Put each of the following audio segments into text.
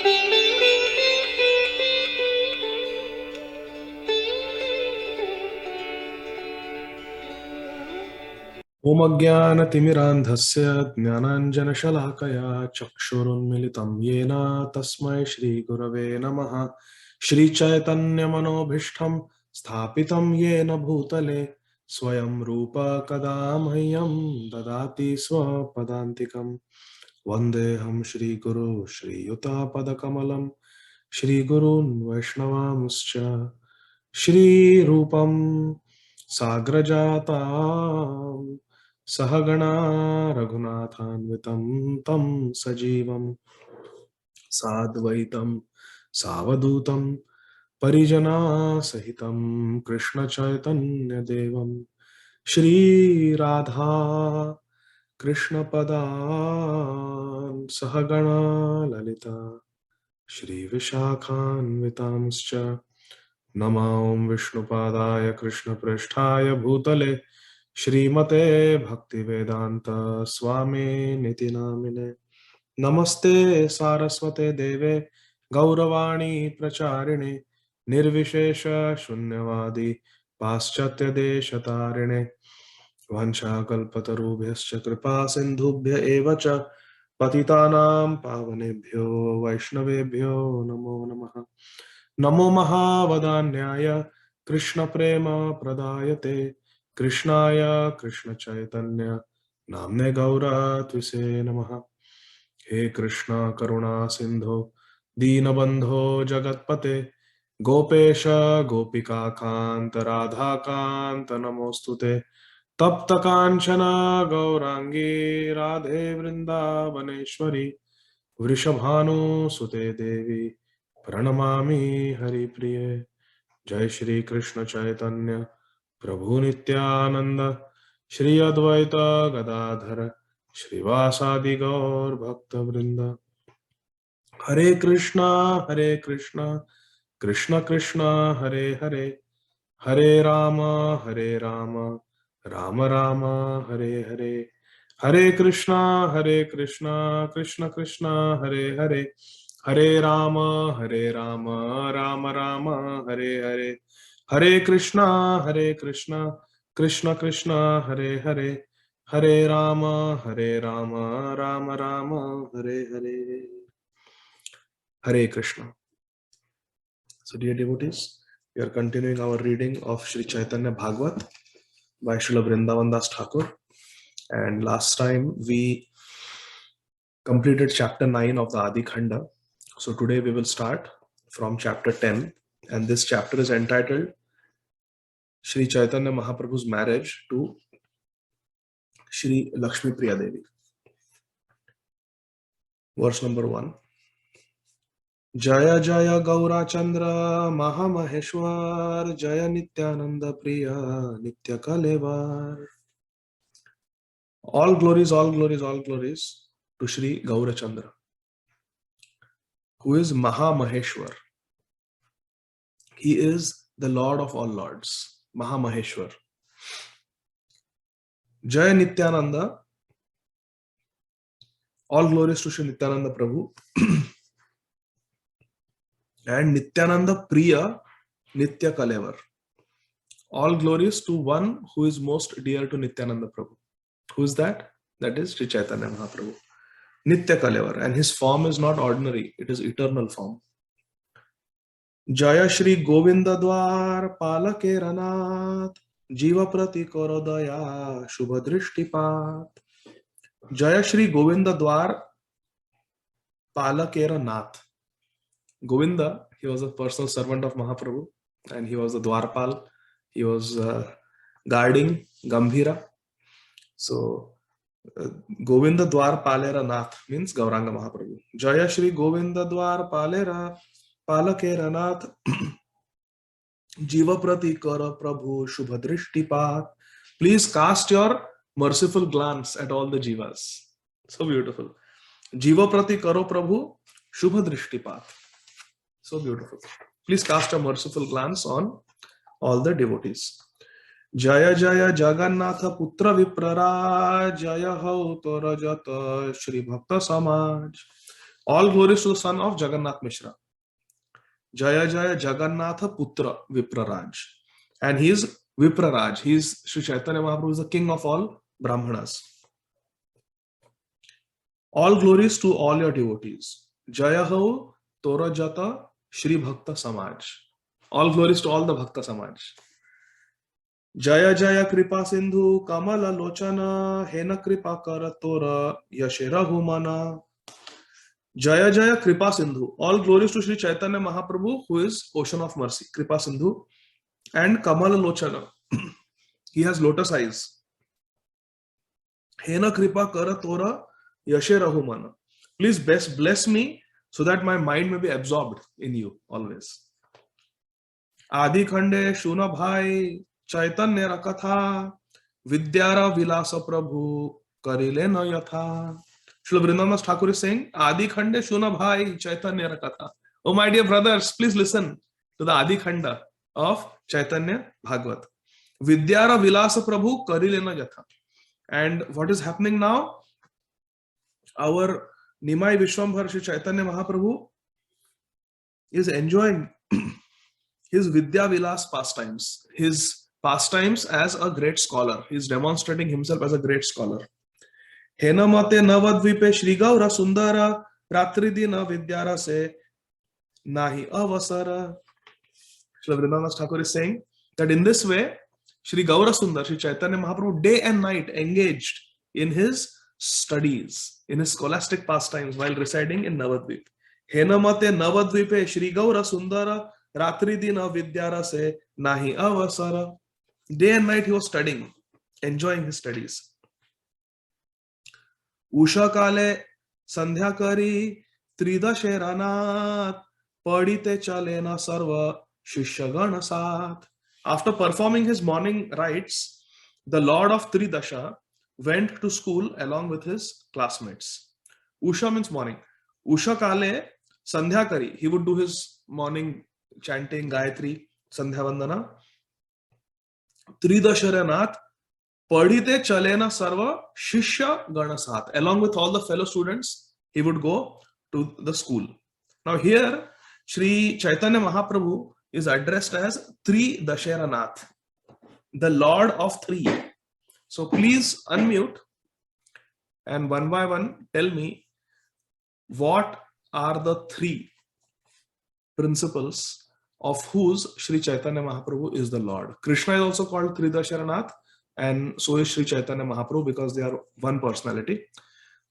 ॐ अज्ञानतिमिरान्धस्य ज्ञानाञ्जनशलाकया चक्षुरुन्मिलितं येन तस्मै श्रीगुरवे नमः। श्रीचैतन्यमनोभीष्टं स्थापितं येन भूतले स्वयं रूप कदा मह्यं ददाति स्वपदान्तिकं। वन्देऽहं श्रीगुरो श्रीयुतापदकमलं श्रीगुरून् वैष्णवांश्च श्रीरूपं साग्रजातां सहगणा रघुनाथान्वितं तं सजीवं साद्वैतं सावधूतं परिजनासहितं कृष्णचैतन्यदेवं श्रीराधा कृष्णपदान् सहगणा ललिता श्रीविशाखान्वितांश्च नमां विष्णुपादाय कृष्णप्रेष्ठाय भूतले श्रीमते भक्तिवेदांत स्वामिनिति नामिने। नमस्ते सारस्वते देवे गौरवाणी प्रचारिणे निर्विशेष शून्यवादी पाश्चात्य देशतारिणे वंशाकल्पतरुभ्यश्च कृपा सिन्धुभ्य एव च पतितानां पावनेभ्यो वैष्णवेभ्यो नमो नमः। नमो महावदान्याय कृष्ण प्रेम प्रदायते कृष्णाय कृष्ण चैतन्य नामने गौरत्विसे नमः। हे कृष्ण करुणा सिंधो दीनबंधो जगत्पते गोपेश गोपिका कांत राधा कांत नमोस्तुते। तप्त कांचन गौरांगी राधे वृंदावनेश्वरी वृषभानुसुते देवी प्रणमामि हरिप्रिये। जय श्री कृष्ण चैतन्य प्रभु नित्यानंद श्री अद्वैत गदाधर श्रीवासादि गौर भक्त वृंद। हरे कृष्णा कृष्ण कृष्ण हरे हरे हरे राम राम राम हरे हरे। हरे कृष्णा कृष्ण कृष्ण हरे हरे हरे राम राम राम हरे हरे। हरे Krishna Krishna Krishna Hare Hare Hare Ram Ram Ram Hare Hare. Hare Krishna. So dear devotees, we are continuing our reading of Sri Chaitanya Bhagavat by Srila Vrindavan Das Thakur. And last time we completed chapter 9 of the Adi Khanda. So today we will start from chapter 10, and this chapter is entitled Sri Chaitanya Mahaprabhu's marriage to Sri Lakshmi Priya Devi. Verse number 1. Jaya Jaya Gaura Chandra Mahamaheshwar Jaya Nityananda Priya Nitya Kalevar. All glories, all glories, all glories to Sri Gaura Chandra, who is Mahamaheshwar. He is the Lord of all Lords, Mahamaheshwar. Jaya Nityananda, all glories to Sri Nityananda Prabhu. And Nityananda Priya Nitya Kalevar. All glories to one who is most dear to Nityananda Prabhu. Who is that? That is Sri Chaitanya Mahaprabhu. Nitya Kalevar. And his form is not ordinary, it is eternal form. Jaya Shri Govinda Dwar Palakera Nath Jiva Prati Korodaya Shubha Drishtipat. Jaya Shri Govinda Dwar Palakera Nath. Govinda, he was a personal servant of Mahaprabhu and he was the Dwarpal. He was guarding Gambhira. So, Govinda Dwar Palera Nath means Gauranga Mahaprabhu. Jaya Shri Govinda Dwar Palera Palakera Nath Jiva Prati Kara Prabhu Shubha Drishtipat. Please cast your merciful glance at all the Jivas. So beautiful. Jiva Prati Karo Prabhu Shubha Drishtipat. So beautiful. Please cast a merciful glance on all the devotees. Jaya Jaya Jagannatha Putra Viprara Jaya Ho Tora Jata Shri Bhakta Samaj. All glories to the son of Jagannath Mishra. Jaya Jaya Jagannatha Putra Vipraraj. And he is Vipraraj. He is Sri Chaitanya Mahaprabhu is the king of all Brahmanas. All glories to all your devotees. Jaya Ho Tora Jata Shri Bhakta Samaj. All glories to all the Bhakta Samaj. Jaya Jaya Kripa Sindhu Kamala Lochana Hena Kripa Kara Tora Yashera Humana. Jaya Jaya Kripa Sindhu. All glories to Sri Chaitanya Mahaprabhu, who is Ocean of Mercy, Kripa Sindhu, and Kamala Lochana. He has lotus eyes. Hena Kripa Kara Tora Yashe Rahumana. Please bless me so that my mind may be absorbed in you always. Adi Khande Shuna Bhai Chaitanya Rakatha Vidyara Vilasa Prabhu Karile na Yatha. Srila Vrindavan Thakur is saying, Adi Khande Shuna Bhai Chaitanya Rakatha. Oh my dear brothers, please listen to the Adi Khanda of Chaitanya Bhagavat. Vidyara Vilasa Prabhu Karile na Yatha. And what is happening now? Our Nimai Vishwambhar Shri Chaitanya Mahaprabhu is enjoying his Vidya Vilas pastimes, his pastimes as a great scholar. He is demonstrating himself as a great scholar. Henamate Navadvipe Shri Gaura Sundara Ratridina Vidyara se Nahi Avasara. Srila Vrindavan Thakur is saying that in this way, Shri Gaura Sundar, Shri Chaitanya Mahaprabhu, day and night engaged in his studies, in his scholastic pastimes while residing in Navadvip. Henamate Navadvipe Shri Gaura Sundara Ratridina Vidyara se Nahi Avasara. Day and night he was studying, enjoying his studies. Usha Kale Sandhya Kari Tridashe Ranat Padite Chalena Sarva Shishagana Sat. After performing his morning rites, the Lord of Tridasha went to school along with his classmates. Usha means morning. Usha Kale Sandhya Kari. He would do his morning chanting Gayatri, Sandhya Vandana. Tridasha Ranat Padite Chalena Sarva Shishya Ganasat. Along with all the fellow students, he would go to the school. Now here, Sri Chaitanya Mahaprabhu is addressed as Tri Dasharanath, the Lord of Three. So please unmute and one by one tell me what are the three principles of whose Sri Chaitanya Mahaprabhu is the Lord. Krishna is also called Tri Dasharanath, and so is Sri Chaitanya Mahaprabhu because they are one personality.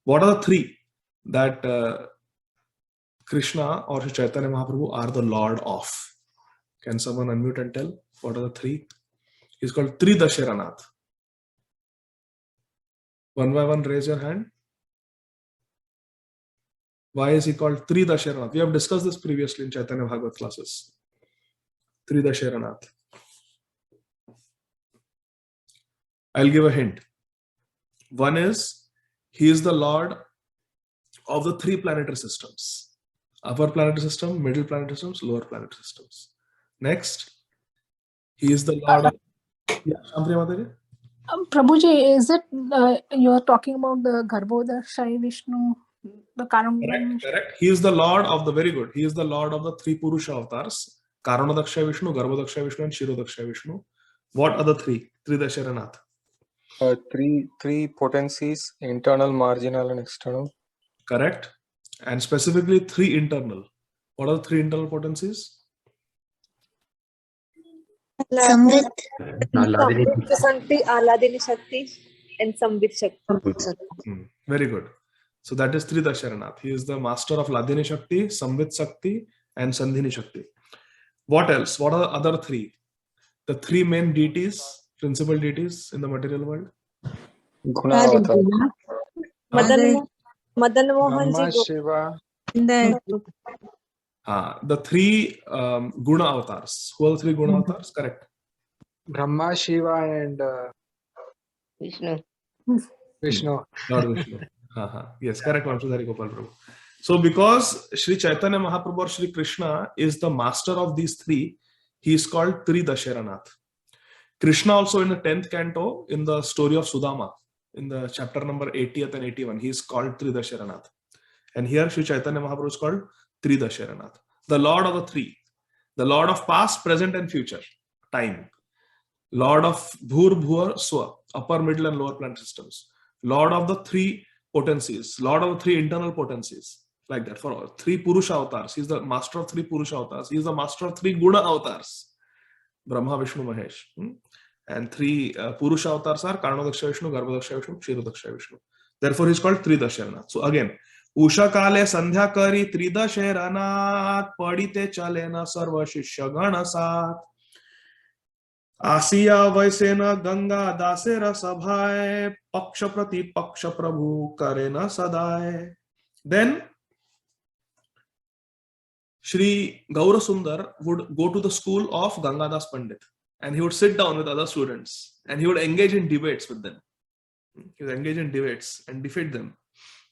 What are the three that Krishna or Sri Chaitanya Mahaprabhu are the Lord of? Can someone unmute and tell what are the three? He's called Tri Dasharanath. One by one, raise your hand. Why is he called Tri Dasharanath? We have discussed this previously in Chaitanya Bhagavat classes. Tri Dasharanath. I'll give a hint. One is, he is the Lord of the three planetary systems. Upper planetary system, middle planetary systems, lower planetary systems. Next, he is the Lord of... Yeah, Shampriya Mataji? Prabhuji, is it you are talking about the Garbhodakshai Vishnu, the Karanodakshai? Correct. He is the Lord of the, very good. He is the Lord of the three Purusha avatars. Karanodakshai Vishnu, Garbhodakshai Vishnu, and Shirodakshai Vishnu. What are the three? Tri Dasharanath. Three potencies: internal, marginal, and external. Correct. And specifically three internal. What are the three internal potencies? Samvit, Aladini Shakti, and Samvit Shakti. Very good. So that is Tri Dasharanath. He is the master of Ladini Shakti, Samvit Shakti, and Sandhini Shakti. What else? What are the other three? The three main deities, principal deities in the material world? Guna Madan Mohan Brahma, ji. Shiva. The three Guna avatars. Who are the three Guna avatars? Correct. Brahma, Shiva, and Vishnu. Lord Vishnu. Yes, correct. Vamshadhari Gopal Prabhu. So because Sri Chaitanya Mahaprabhu or Sri Krishna is the master of these three, he is called Tri Dasharanath. Krishna also in the 10th canto, in the story of Sudama, in the chapter number 80th and 81, he is called Tri Dasharanath. And here Sri Chaitanya Mahaprabhu is called Tridasharanath, the Lord of the three, the Lord of past, present, and future, time. Lord of Bhur, Bhur, Swa, upper, middle, and lower planet systems. Lord of the three potencies, Lord of the three internal potencies, like that. For all three Purusha avatars, He is the master of three Purusha avatars. He is the master of three Guna avatars, Brahma, Vishnu, Mahesh. And three Purusha avatars are Karnadaksha Vishnu, Garbhadaksha Vishnu, Kshirodaksha Vishnu. Therefore, he is called Tridasharanath. So again, Usha Kale Sandhya Kari Tridasharanath Padite Chalena Sarva Shishya Gana Sat Asiya Vaisena Ganga Dasera Sabhaye Paksha Prati Paksha Prabhu Karena Sadaye. Then Shri Gaurasundar would go to the school of Gangadas Pandit and he would sit down with other students and he would engage in debates with them. He would engage in debates and defeat them.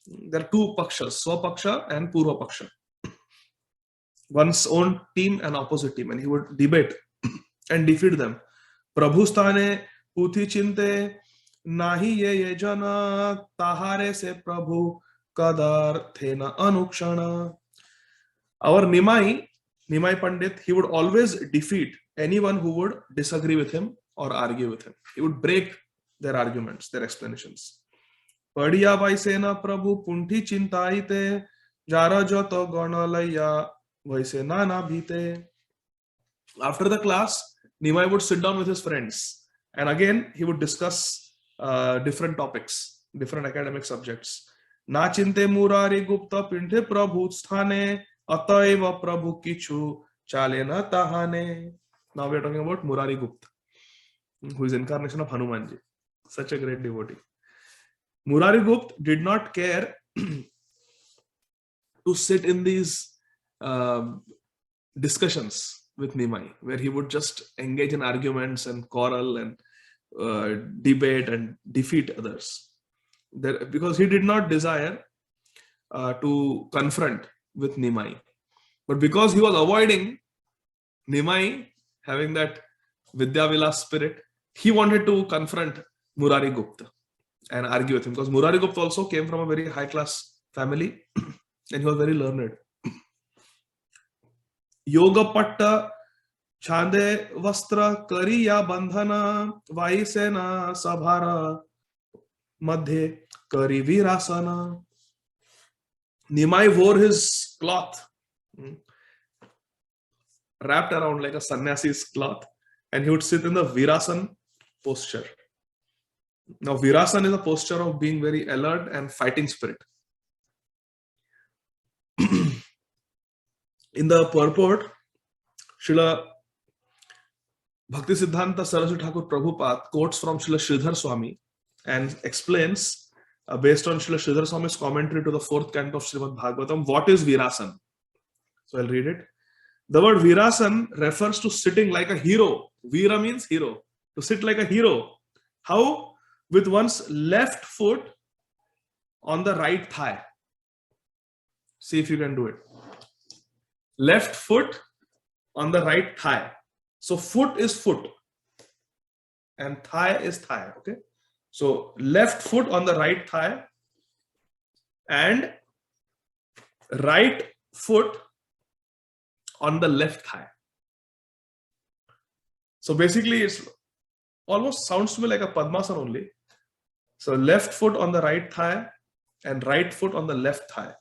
There are two Pakshas, Swapaksha and Purva Paksha. One's own team and opposite team, and he would debate and defeat them. Prabhu sthane puthi chinte nahi ye jana tahare se Prabhu kadar thena anukshana. Our Nimai Pandit, he would always defeat anyone who would disagree with him or argue with him. He would break their arguments, their explanations. Padiya Vaisena Prabhu Punti Chintaite Jara Joto Gonalaya Vaisena Na Bhite. After the class, Nimai would sit down with his friends and again he would discuss different topics, different academic subjects. Na Chinte Murari Gupta Pinte Prabhu Sthane Ataiva Prabhu Kichu Chalena Tahane. Now we are talking about Murari Gupta, who is incarnation of Hanumanji. Such a great devotee. Murari Gupta did not care to sit in these discussions with Nimai, where he would just engage in arguments and quarrel and debate and defeat others. Because he did not desire to confront with Nimai. But because he was avoiding Nimai having that Vidyavilas spirit, he wanted to confront Murari Gupta and argue with him, because Murari Gupta also came from a very high class family and he was very learned. Yoga Patta Chande Vastra Kariya Bandhana Vaisena Sabhara Madhe Kari Virasana. Nimai wore his cloth wrapped around like a sannyasi's cloth and he would sit in the Virasan posture. Now, Virasan is a posture of being very alert and fighting spirit. In the purport, Srila Bhaktisiddhanta Saraswati Thakur Prabhupada quotes from Srila Sridhar Swami and explains, based on Srila Sridhar Swami's commentary to the 4th canto of Srimad Bhagavatam, what is Virasan. So I'll read it. The word Virasan refers to sitting like a hero. Veera means hero. To sit like a hero. How? With one's left foot on the right thigh. See if you can do it. Left foot on the right thigh. So foot is foot and thigh is thigh. Okay. So left foot on the right thigh and right foot on the left thigh. So basically it's almost sounds to me like a Padmasana only. So left foot on the right thigh and right foot on the left thigh.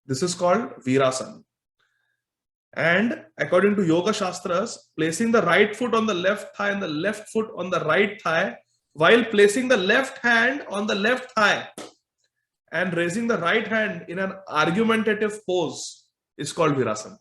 This is called Virasan. And according to Yoga Shastras, placing the right foot on the left thigh and the left foot on the right thigh, while placing the left hand on the left thigh and raising the right hand in an argumentative pose is called Virasan.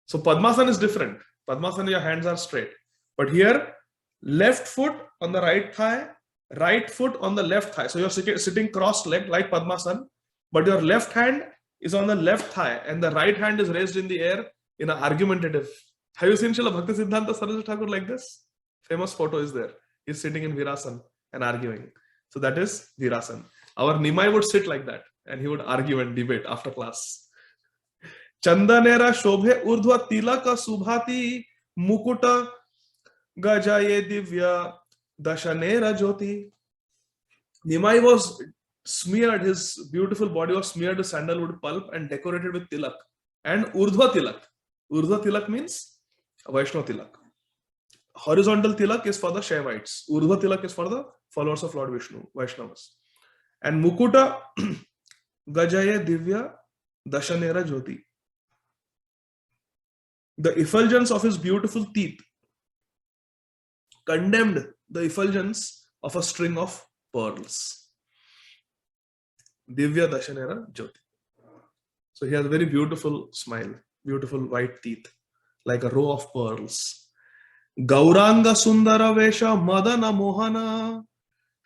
So Padmasana is different. Padmasana, your hands are straight. But here, left foot on the right thigh, right foot on the left thigh. So you're sitting cross-legged like Padmasana, but your left hand is on the left thigh and the right hand is raised in the air in an argumentative. Have you seen Srila Bhaktisiddhanta Saraswati Thakur like this? Famous photo is there. He's sitting in Virasan and arguing. So that is Virasan. Our Nimai would sit like that and he would argue and debate after class. Chandanera Shobhe Urdhva Tilaka Subhati Mukuta Gajaye Divya Dashanera Jyoti. Nimai was smeared, his beautiful body was smeared with sandalwood pulp and decorated with tilak and urdhva tilak. Urdhva tilak means Vaishnava tilak. Horizontal tilak is for the Shaivites. Urdhva tilak is for the followers of Lord Vishnu, Vaishnavas. And Mukuta Gajaya Divya Dashanera Jyoti. The effulgence of his beautiful teeth condemned the effulgence of a string of pearls. Divya Dashanera Jyoti. So he has a very beautiful smile, beautiful white teeth, like a row of pearls. Gauranga Sundara Vesha Madana Mohana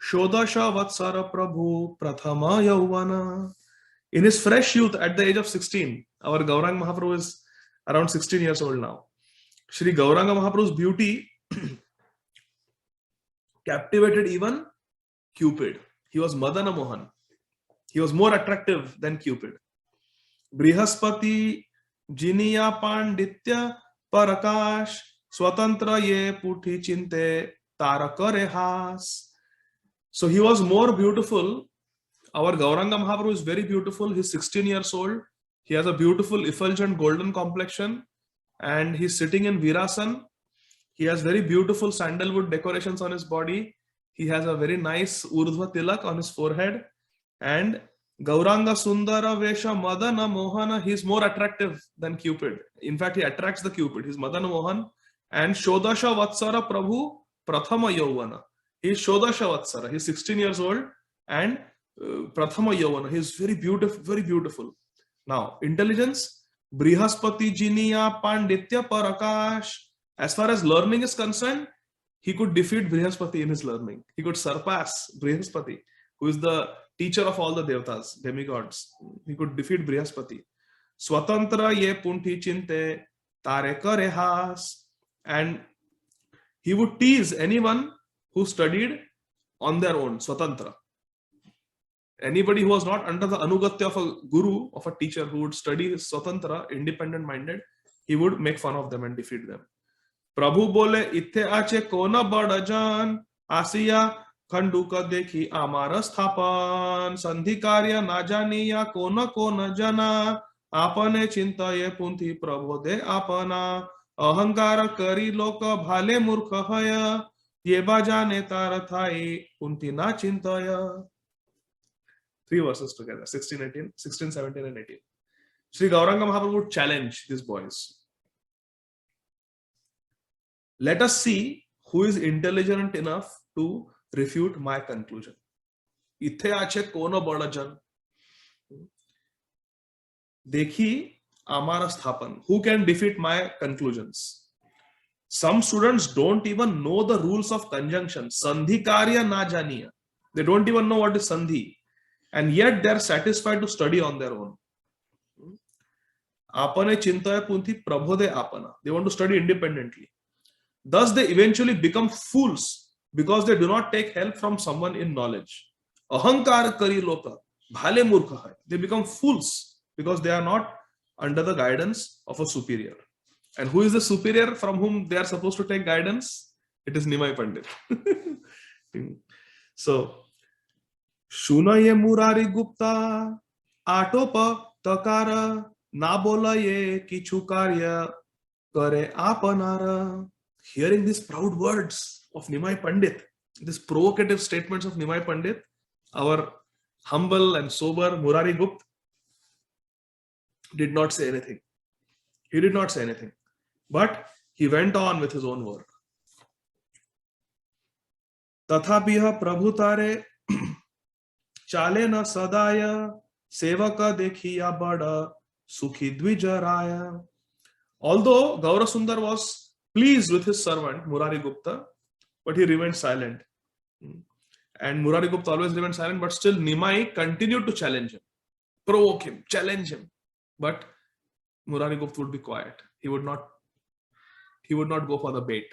Shodasha Vatsara Prabhu Prathama Yauvana. In his fresh youth at the age of 16, our Gauranga Mahaprabhu is around 16 years old now. Shri Gauranga Mahaprabhu's beauty captivated even Cupid. He was Madana Mohan. He was more attractive than Cupid. Brihaspati Jiniya Panditya Parakash Swatantra Ye Puthi Chinte Tarakare Has. So he was more beautiful. Our Gauranga Mahaprabhu is very beautiful. He's 16 years old. He has a beautiful effulgent golden complexion and he's sitting in Virasan. He has very beautiful sandalwood decorations on his body. He has a very nice Urdhva tilak on his forehead. And Gauranga Sundara Vesha Madana Mohana, he's more attractive than Cupid. In fact, he attracts the Cupid. He's Madana Mohan. And Shodasha Vatsara Prabhu Prathama Yauvana. He's Shodasha Vatsara. He's 16 years old and Prathama Yauvana. He's very beautiful, very beautiful. Now, intelligence, Brihaspati Jiniya Panditya Parakash. As far as learning is concerned, he could defeat Brihaspati in his learning. He could surpass Brihaspati, who is the teacher of all the devatas, demigods. He could defeat Brihaspati. Swatantra ye punti chinte tare kare has. And he would tease anyone who studied on their own, Swatantra. Anybody who was not under the anugatya of a guru, of a teacher who would study his Swatantra, independent minded, he would make fun of them and defeat them. Prabhu bole ithe ache kona badajan asiya khanduka dekhi amara sthapan sandhi karya na janiya kona jana apane chintaye punthi prabhode apana ahankara kari loka bhale murkha haya ye bajane tar thai punthi na chintaya. 3 verses together, 16, 17 and 18. Sri Gauranga Mahaprabhu would challenge these boys. Let us see who is intelligent enough to refute my conclusion. Ithe ache kono bada jan. Dekhi amara sthapan. Who can defeat my conclusions? Some students don't even know the rules of conjunction. Sandhi karya na janiya. They don't even know what is sandhi. And yet they are satisfied to study on their own. Apane chintaya punthi prabhode apana. They want to study independently. Thus they eventually become fools because they do not take help from someone in knowledge. Ahankar kari loka bhale murkha hai. They become fools because they are not under the guidance of a superior. And who is the superior from whom they are supposed to take guidance? It is Nimai Pandit. So, Shunaye Murari Gupta Atopa Takara Nabolaye Kichu Karya Kare Apanara. Hearing these proud words of Nimai Pandit, these provocative statements of Nimai Pandit, our humble and sober Murari Gupta did not say anything. He did not say anything. But he went on with his own work. Tathapiha Prabhutare Chale na sadaya sevaka dekhiya bada sukhi dvijaraya. Although Gaurasundar was pleased with his servant Murari Gupta, but he remained silent. And Murari Gupta always remained silent, but still Nimai continued to challenge him, provoke him, challenge him. But Murari Gupta would be quiet. He would not go for the bait.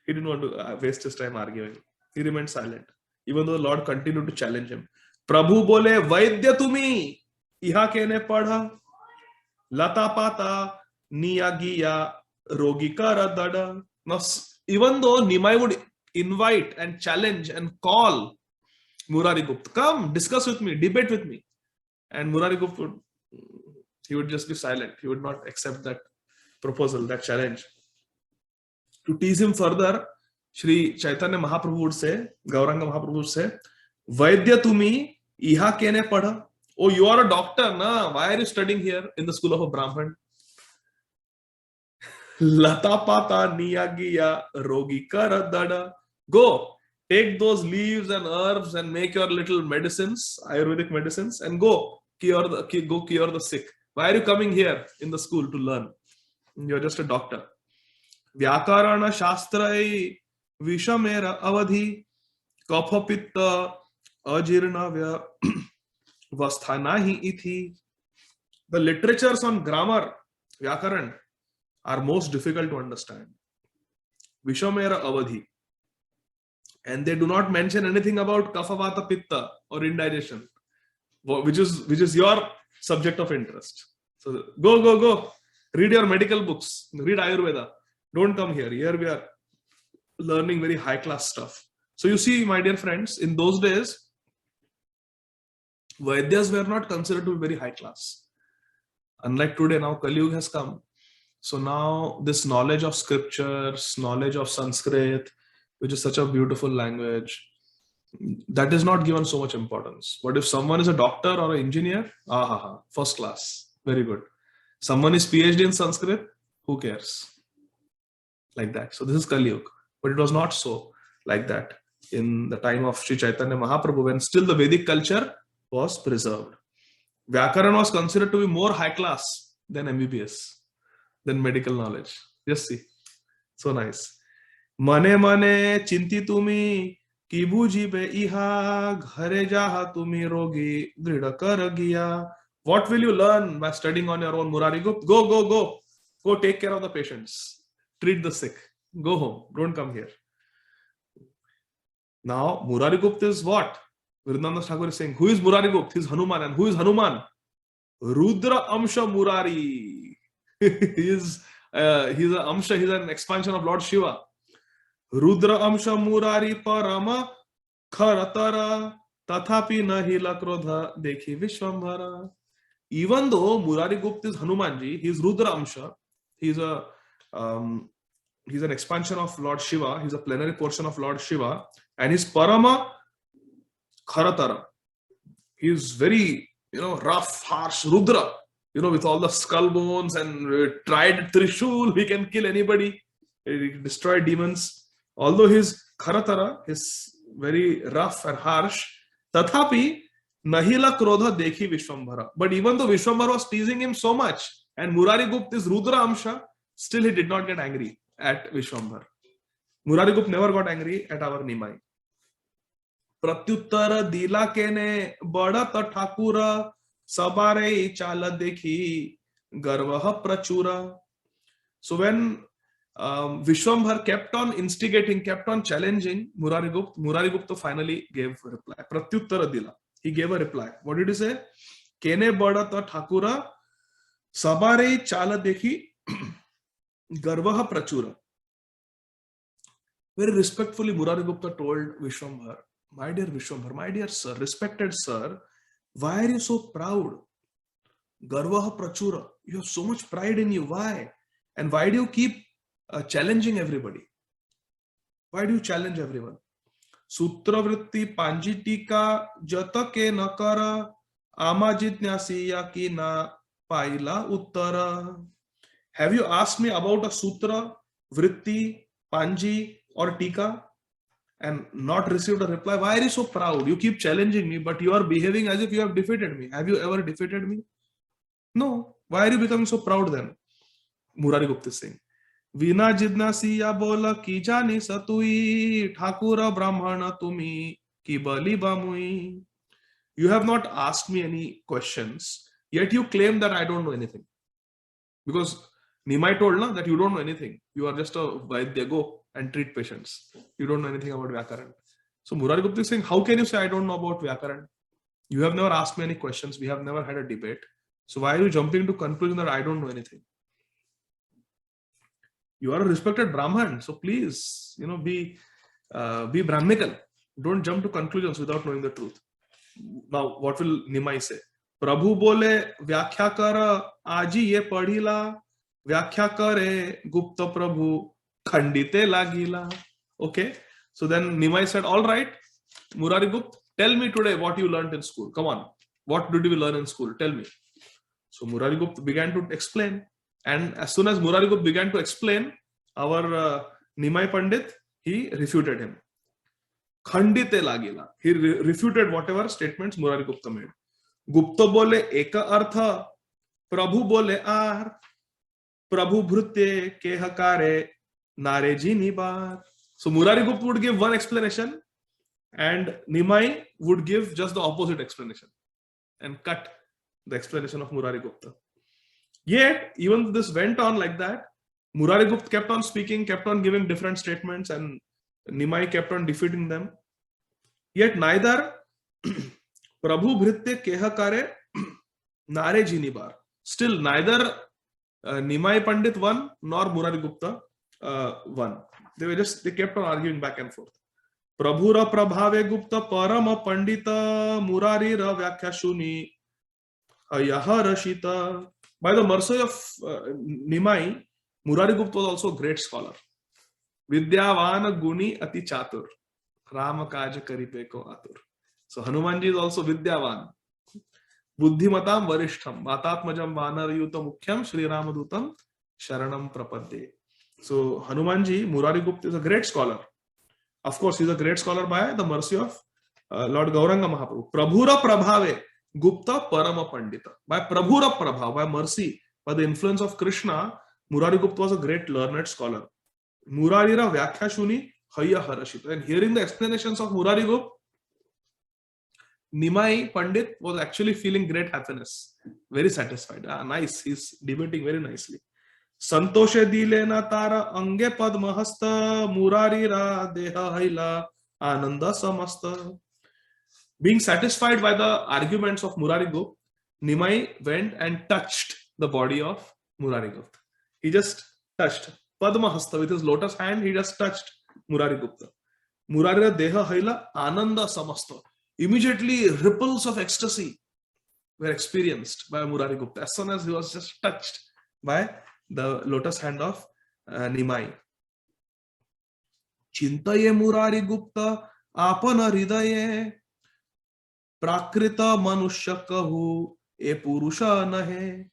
He didn't want to waste his time arguing. He remained silent, even though the Lord continued to challenge him. Prabhu bole Vaidya tumi iha kene padha lata pata niyagiya rogi kara dada. Now, even though Nimai would invite and challenge and call Murari Gupta, come discuss with me, debate with me. And Murari Gupta would just be silent. He would not accept that proposal, that challenge. To tease him further, Shri Chaitanya Mahaprabhu would say, Gauranga Mahaprabhu would say, Vaidya tumi iha kene padha. Oh, you are a doctor, na? Why are you studying here in the school of a Brahman? Lata pata niyagiya rogi kara dada. Go, take those leaves and herbs and make your little medicines, Ayurvedic medicines, and go cure the sick. Why are you coming here in the school to learn? You're just a doctor. Vyakarana shastrai vishamera avadhi kapha pitta ajirna vasthanahi ithi. The literatures on grammar, Vyakaran, are most difficult to understand. Vishamera avadhi. And they do not mention anything about kapha vata pitta or indigestion, which is your subject of interest. So go. Read your medical books. Read Ayurveda. Don't come here. Here we are learning very high class stuff. So you see, my dear friends, in those days, Vaidyas were not considered to be very high class. Unlike today, now Kali Yuga has come. So now this knowledge of scriptures, knowledge of Sanskrit, which is such a beautiful language, that is not given so much importance. But if someone is a doctor or an engineer, first class, very good. Someone is PhD in Sanskrit, who cares? Like that. So this is Kali Yuga. But it was not so like that in the time of Sri Chaitanya Mahaprabhu, when still the Vedic culture was preserved. Vyakaran was considered to be more high class than MBBS, than medical knowledge. Just see. So nice. Mane mane chinti tumi ki bujibe iha ghare jaha tumi rogi drida karagiya. What will you learn by studying on your own, Murari Gupta? Go. Go take care of the patients. Treat the sick. Go home. Don't come here. Now, Murari Gupta is what? Vrindavan Thakur is saying, who is Murari Gupta? He's Hanuman. And who is Hanuman? Rudra Amsha Murari. he's an Amsha, he's an expansion of Lord Shiva. Rudra Amsha Murari Parama Kharatara Tathapi Nahila Krodha Dekhi Vishwambhara. Even though Murari Gupta is Hanumanji, he is Rudra Amsha. He's an expansion of Lord Shiva. He's a plenary portion of Lord Shiva. And he's Parama Kharatara. He's very, rough, harsh Rudra. With all the skull bones and tried Trishul, he can kill anybody. He can destroy demons. Although he's Kharatara, he's very rough and harsh. Tathapi Nahila Krodha Dekhi Vishwambhara. But even though Vishwambhara was teasing him so much, and Murari Gupta is Rudra Amsha, still he did not get angry at Vishwambhara. Murari Gupta never got angry at our Nimai. Pratyuttara dila kene bada Thakura sabare chala dekhi garvaha prachura. So when Vishwambhar kept on instigating, kept on challenging Murari Gupta finally gave a reply. Pratyuttara dila. He gave a reply. What did he say? Kene bada Thakura sabare chala dekhi garvaha prachura. Very respectfully, Murari Gupta told Vishwambhar, my dear Vishwambhar, my dear sir, respected sir, why are you so proud? Garvaha prachura. You have so much pride in you. Why? And why do you keep challenging everybody? Why do you challenge everyone? Sutra vritti panjitika jatake nakara ama jitnyasiya ki na paila uttara. Have you asked me about a sutra, vritti, panji, or tika and not received a reply? Why are you so proud? You keep challenging me, but you are behaving as if you have defeated me. Have you ever defeated me? No. Why are you becoming so proud then? Murari Gupta is saying, Vina jidnasiya bola ki jani satui Thakura Brahmana tumi ki bali bamui. You have not asked me any questions, yet you claim that I don't know anything. Because Nimai told that you don't know anything. You are just a Vaidya. Go and treat patients. You don't know anything about Vyakaran. So Murari Gupta is saying, how can you say I don't know about Vyakaran? You have never asked me any questions. We have never had a debate. So why are you jumping to conclusion that I don't know anything? You are a respected Brahman. So please, be Brahmical. Don't jump to conclusions without knowing the truth. Now, what will Nimai say? Prabhu bole व्याख्या कर आजी ये पढ़ीला व्याख्या करे गुप्त प्रभु खंडिते लागीला. Okay, so then Nimai said, all right, Murari Gupta, tell me today what you learned in school. Come on, what did you learn in school? Tell me. So Murari Gupta began to explain, and as soon as Murari Gupta began to explain, our Nimai Pandit, he refuted him. Khandite lagila. He refuted whatever statements Murari Gupta made. Gupta bole eka artha, Prabhu bole ar, Prabhu bhrutye ke hakare, nare ji nibar. So Murari Gupta would give one explanation, and Nimai would give just the opposite explanation and cut the explanation of Murari Gupta. Yet, even this went on like that, Murari Gupta kept on speaking, kept on giving different statements, and Nimai kept on defeating them. Yet neither Prabhu Bhritya Keha Kare Nare Jinibar. Still neither Nimai Pandit won nor Murari Gupta won. They kept on arguing back and forth. Prabhu ra Prabhave Gupta Parama Pandita Murari ra Vyakhya Shuni Ayaha Rashita. By the mercy of Nimai, Murari Gupta was also a great scholar. Vidyavana Guni Ati Chatur. Rama Kaja Karipe Ko Atur. So Hanumanji is also Vidyavan. Buddhimatam Varishtham. Vatatmajam Vanar Yuta Mukhyam Shri Ramadutam Sharanam Prapadde. So Hanumanji, Murari Gupta is a great scholar. Of course, he is a great scholar by the mercy of Lord Gauranga Mahaprabhu. Prabhura Prabhave Gupta Parama Pandita. By Prabhura Prabhav, by mercy, by the influence of Krishna, Murari Gupta was a great learned scholar. Murarira Vyakhya Shuni Haya Harashita. And hearing the explanations of Murari Gupta, Nimai Pandit was actually feeling great happiness. Very satisfied. Nice. He's debating very nicely. Santoshe dilena tara ange padmahasta Murarira deha haila ananda samasta. Being satisfied by the arguments of Murari Gupta, Nimai went and touched the body of Murari Gupta. He just touched Padmahasta with his lotus hand. He just touched Murari Gupta. Murarira deha haila ananda samasta. Immediately ripples of ecstasy were experienced by Murari Gupta as soon as he was just touched by the lotus hand of Nimai. Chintaye Murari Gupta apana hridaye prakrita manushya kahu e purusha nahe.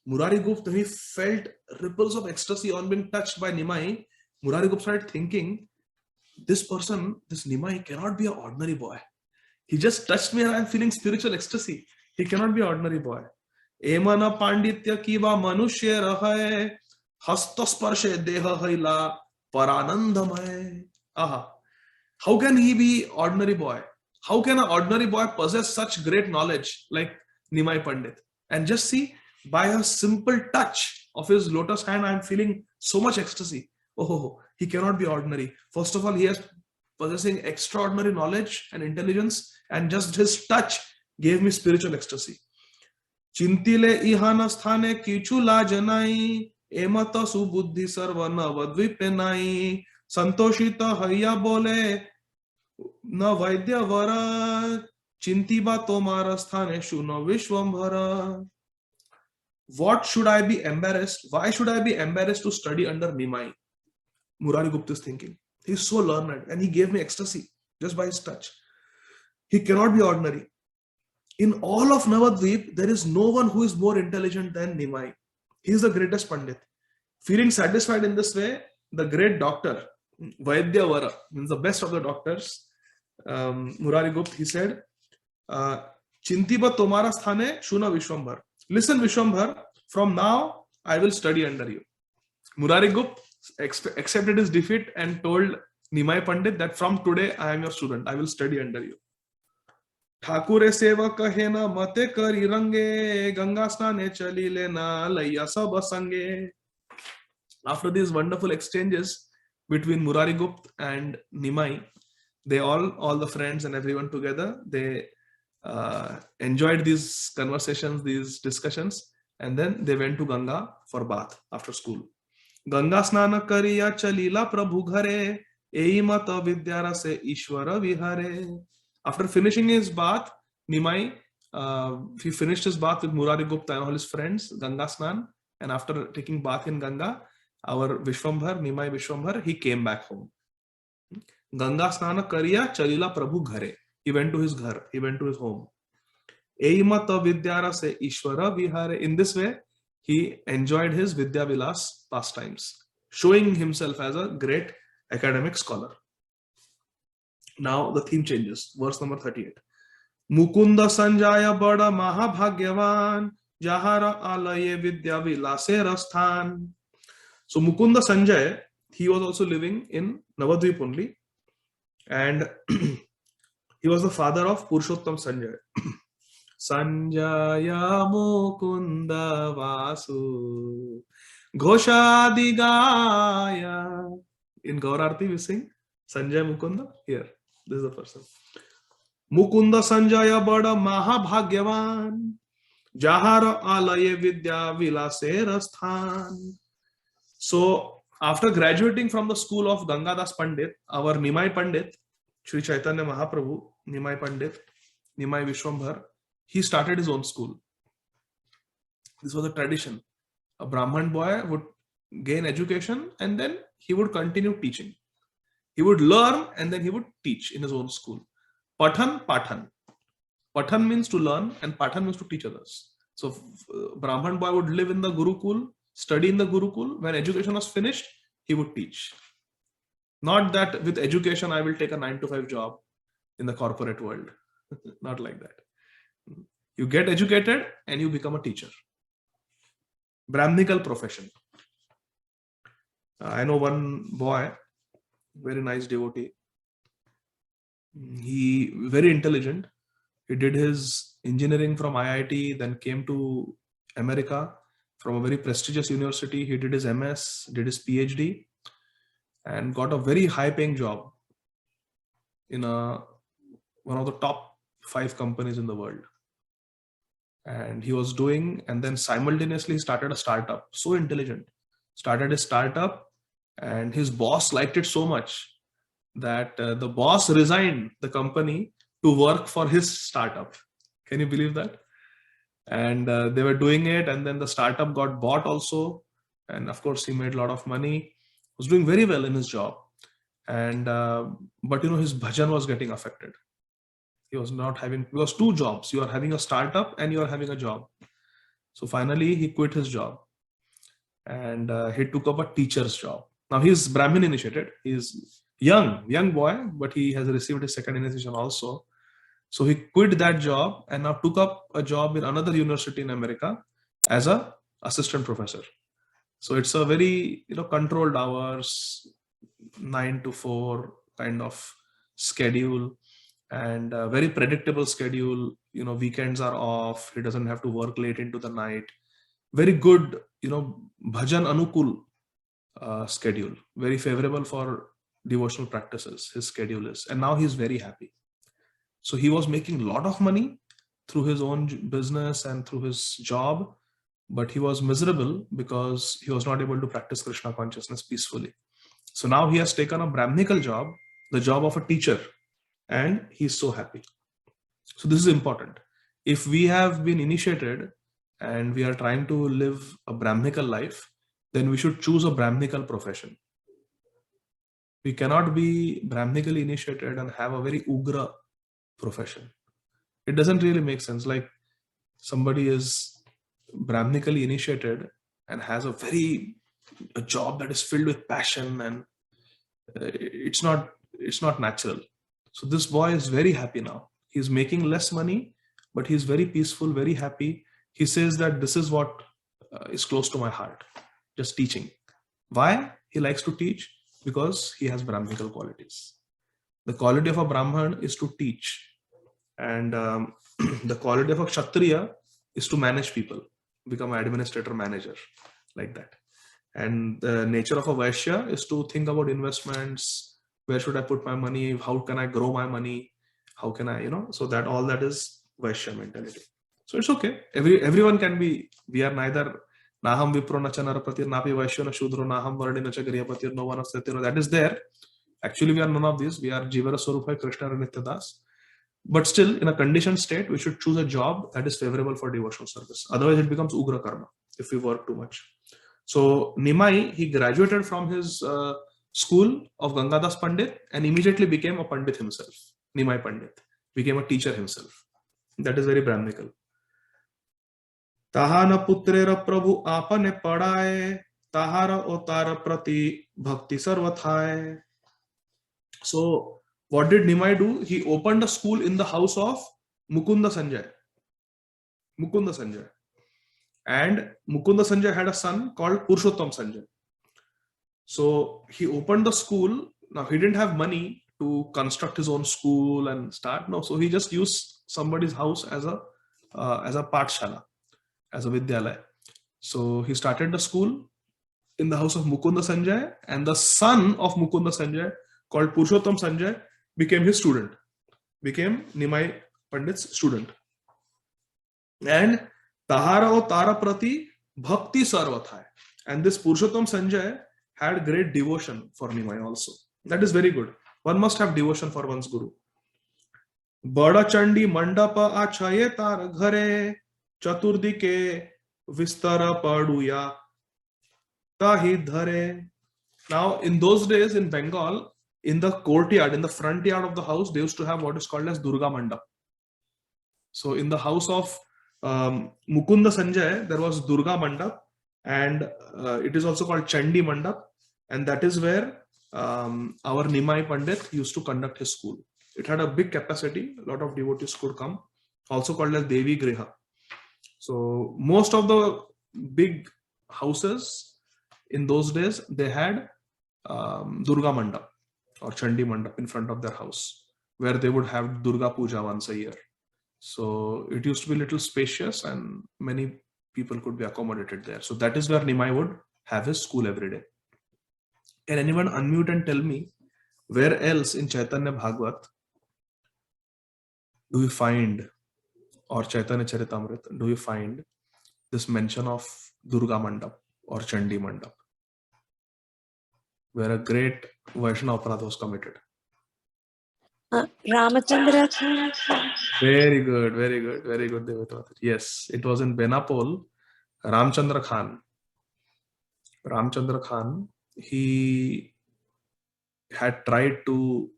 Murari Gupta, he felt ripples of ecstasy on being touched by Nimai. Murari Gupta started thinking, this person, this Nimai cannot be an ordinary boy. He just touched me and I am feeling spiritual ecstasy. He cannot be an ordinary boy. Emana panditya kiva manushya rahaye hastasparshe deha haila paranandamay. Aha. How can he be ordinary boy? How can an ordinary boy possess such great knowledge like Nimai Pandit? And just see, by a simple touch of his lotus hand, I am feeling so much ecstasy. Oh, he cannot be ordinary. First of all, he is possessing extraordinary knowledge and intelligence, and just his touch gave me spiritual ecstasy. Chintile ihana sthane kichu la janai emata subuddhi sarva navadvipenai santoshita haya bole na vaidya vara chintiba tomara sthane shuna vishwambhara. What should I be embarrassed? Why should I be embarrassed to study under Nimai? Murari Gupta is thinking. He is so learned and he gave me ecstasy just by his touch. He cannot be ordinary. In all of Navadvip, there is no one who is more intelligent than Nimai. He is the greatest Pandit. Feeling satisfied in this way, the great doctor, Vaidya Vara, means the best of the doctors, Murari Gupta, he said, Chintiba Tomara Sthane Shuna Vishwambhar. Listen, Vishwambhar, from now I will study under you. Murari Gupta accepted his defeat and told Nimai Pandit that from today I am your student. I will study under you. Thakure seva kahena mate kari range Ganga snane chali lena laya sab sange. After these wonderful exchanges between Murari Gupta and Nimai, they all the friends and everyone together, they enjoyed these conversations, these discussions, and then they went to Ganga for bath after school. Ganga snana kariya chalila prabhu ghare Eimata vidyarase Ishvara vihare. After finishing his bath, Nimai, he finished his bath with Murari Gupta and all his friends, Ganga Snan, and after taking bath in Ganga, our Vishwambhar, Nimai Vishwambhar, he came back home. Ganga Snana Kariya Chalila Prabhu Ghare. He went to his ghar, he went to his home. Eimata vidyarase Ishvara vihare. In this way, he enjoyed his Vidya Vilas pastimes, showing himself as a great academic scholar. Now the theme changes. Verse number 38. Mukunda Sanjaya Bada Mahabhagyavan Jahara Alaye Vidya Vilase Rasthan. So Mukunda Sanjay, he was also living in Navadvip only, and he was the father of Purushottam Sanjay. Sanjaya Mukunda Vasu Ghoshadigaya. In Gaurarti we sing Sanjay Mukunda. Here, this is the person. Mukunda Sanjaya Bada Mahabhagyavan Jahara Alaye Vidya Vilase Rasthan. So after graduating from the school of Gangadas Pandit, our Nimai Pandit, Sri Chaitanya Mahaprabhu, Nimai Pandit, Nimai Vishwambhar, he started his own school. This was a tradition. A Brahman boy would gain education and then he would continue teaching. He would learn and then he would teach in his own school. Pathan, Pathan. Pathan means to learn and Pathan means to teach others. So Brahman boy would live in the Gurukul, study in the Gurukul. When education was finished, he would teach. Not that with education I will take a 9-to-5 job in the corporate world. Not like that. You get educated and you become a teacher. Brahminical profession. I know one boy, very nice devotee. He very intelligent. He did his engineering from IIT, then came to America from a very prestigious university. He did his MS, did his PhD, and got a very high-paying job in one of the top 5 companies in the world. And he was doing, and then simultaneously he started a startup. So intelligent. Started a startup, and his boss liked it so much that the boss resigned the company to work for his startup. Can you believe that? And they were doing it, and then the startup got bought also. And of course, he made a lot of money. Was doing very well in his job. And but his bhajan was getting affected. He was not having, because 2 jobs. You are having a startup and you are having a job. So finally, he quit his job and he took up a teacher's job. Now he's Brahmin initiated. He's young boy, but he has received his second initiation also. So he quit that job and now took up a job in another university in America as a assistant professor. So it's a very controlled hours, 9 to 4 kind of schedule, and a very predictable schedule. Weekends are off. He doesn't have to work late into the night. Very good, bhajan anukul schedule. Very favorable for devotional practices. His schedule is, and now he's very happy. So he was making a lot of money through his own business and through his job, but he was miserable because he was not able to practice Krishna consciousness peacefully. So now he has taken a Brahminical job, the job of a teacher, and he's so happy. So this is important. If we have been initiated and we are trying to live a Brahminical life, then we should choose a Brahminical profession. We cannot be Brahminically initiated and have a very ugra profession. It doesn't really make sense. Like somebody is Brahminically initiated and has a job that is filled with passion, and it's not natural. So this boy is very happy now. He's making less money, but he's very peaceful, very happy. He says that this is what is close to my heart, just teaching. Why? He likes to teach because he has Brahminical qualities. The quality of a Brahman is to teach, and the quality of a Kshatriya is to manage people, become an administrator, manager, like that. And the nature of a Vaishya is to think about investments. Where should I put my money? How can I grow my money? How can I, so that all that is Vaishya mentality. So it's okay. Everyone can be. We are neither Naham Vipro Nacha Narapatir Napi Vaishya Na Shudro Naham Vardi Nacha Griyapatir No one of Satir. That is there. Actually, we are none of these. We are Jivara Swarupai Krishna and Nitya Das. But still, in a conditioned state, we should choose a job that is favorable for devotional service. Otherwise, it becomes Ugra Karma if we work too much. So, Nimai, he graduated from his school of Gangadas Pandit and immediately became a Pandit himself. Nimai Pandit became a teacher himself. That is very Brahminical. Tahana putrera prabhu apane padaye, tahara otara prati bhakti sarvathaye. So, what did Nimai do? He opened a school in the house of Mukunda Sanjay. Mukunda Sanjay. And Mukunda Sanjay had a son called Purushottam Sanjay. So he opened the school. Now he didn't have money to construct his own school and start. No, so he just used somebody's house as a pathshala, as a vidyalaya. So he started the school in the house of Mukunda Sanjay, and the son of Mukunda Sanjay, called Purushottam Sanjay, became his student, became Nimai Pandit's student. And Tahara o Tara Prati Bhakti Sarvathai. And this Purushottam Sanjay had great devotion for Nimai also. That is very good. One must have devotion for one's guru. Bada Chandi Mandapa Achaye Tar Ghare Chaturdike Vistara Paduya Tahi Dhare. Now, in those days in Bengal, in the courtyard, in the front yard of the house, they used to have what is called as Durga Mandap. So in the house of Mukunda Sanjay, there was Durga Mandap, and it is also called Chandi Mandap, and that is where our Nimai Pandit used to conduct his school. It had a big capacity, a lot of devotees could come, also called as Devi Griha. So most of the big houses in those days, they had Durga Mandap or Chandi Mandap in front of their house, where they would have Durga Puja once a year. So it used to be a little spacious and many people could be accommodated there. So that is where Nimai would have his school every day. Can anyone unmute and tell me where else in Chaitanya Bhagavat do we find, or Chaitanya Charitamrita, do we find this mention of Durga Mandap or Chandi Mandap, where a great Vaishnava aparadha was committed? Ramachandra Khan. Very good, very good, very good, Devata. Yes, it was in Benapol. Ramchandra Khan. Ramchandra Khan, he had tried to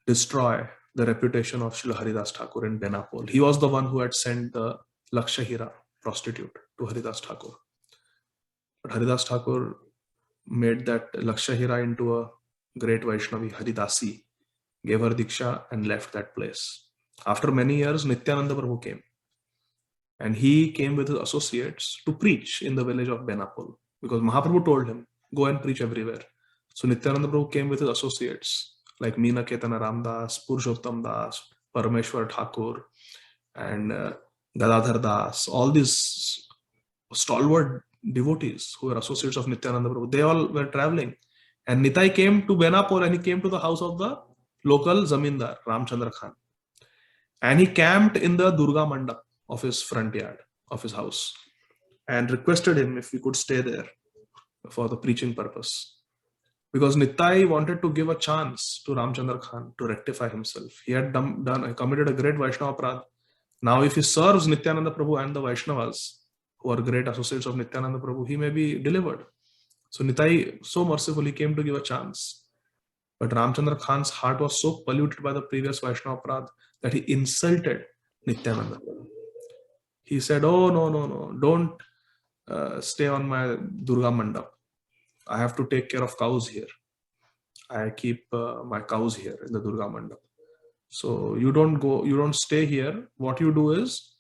destroy the reputation of Srila Haridas Thakur in Benapol. He was the one who had sent the Lakshahira prostitute to Haridas Thakur. But Haridas Thakur made that Lakshahira into a great Vaishnavi, Haridasi, gave her Diksha and left that place. After many years, Nityananda Prabhu came. And he came with his associates to preach in the village of Benapol, because Mahaprabhu told him, go and preach everywhere. So Nityananda Prabhu came with his associates like Meena Ketana Ramdas, Purushottam Das, Parameshwar Thakur, and Gadadhar Das, all these stalwart devotees who were associates of Nityananda Prabhu. They all were traveling. And Nitai came to Benapol and he came to the house of the local Zamindar, Ramchandra Khan. And he camped in the Durga Mandap of his front yard, of his house, and requested him if he could stay there for the preaching purpose. Because Nitai wanted to give a chance to Ramchandra Khan to rectify himself. He had committed a great Vaishnava aparadha. Now if he serves Nityananda Prabhu and the Vaishnavas, who are great associates of Nityananda Prabhu, he may be delivered. So Nitai, so merciful, he came to give a chance. But Ramchandra Khan's heart was so polluted by the previous Vaishnava aparadha that he insulted Nityananda Prabhu. He said, oh, no, don't stay on my Durga Mandap. I have to take care of cows here. I keep my cows here in the Durga Mandap. So you don't stay here. What you do is,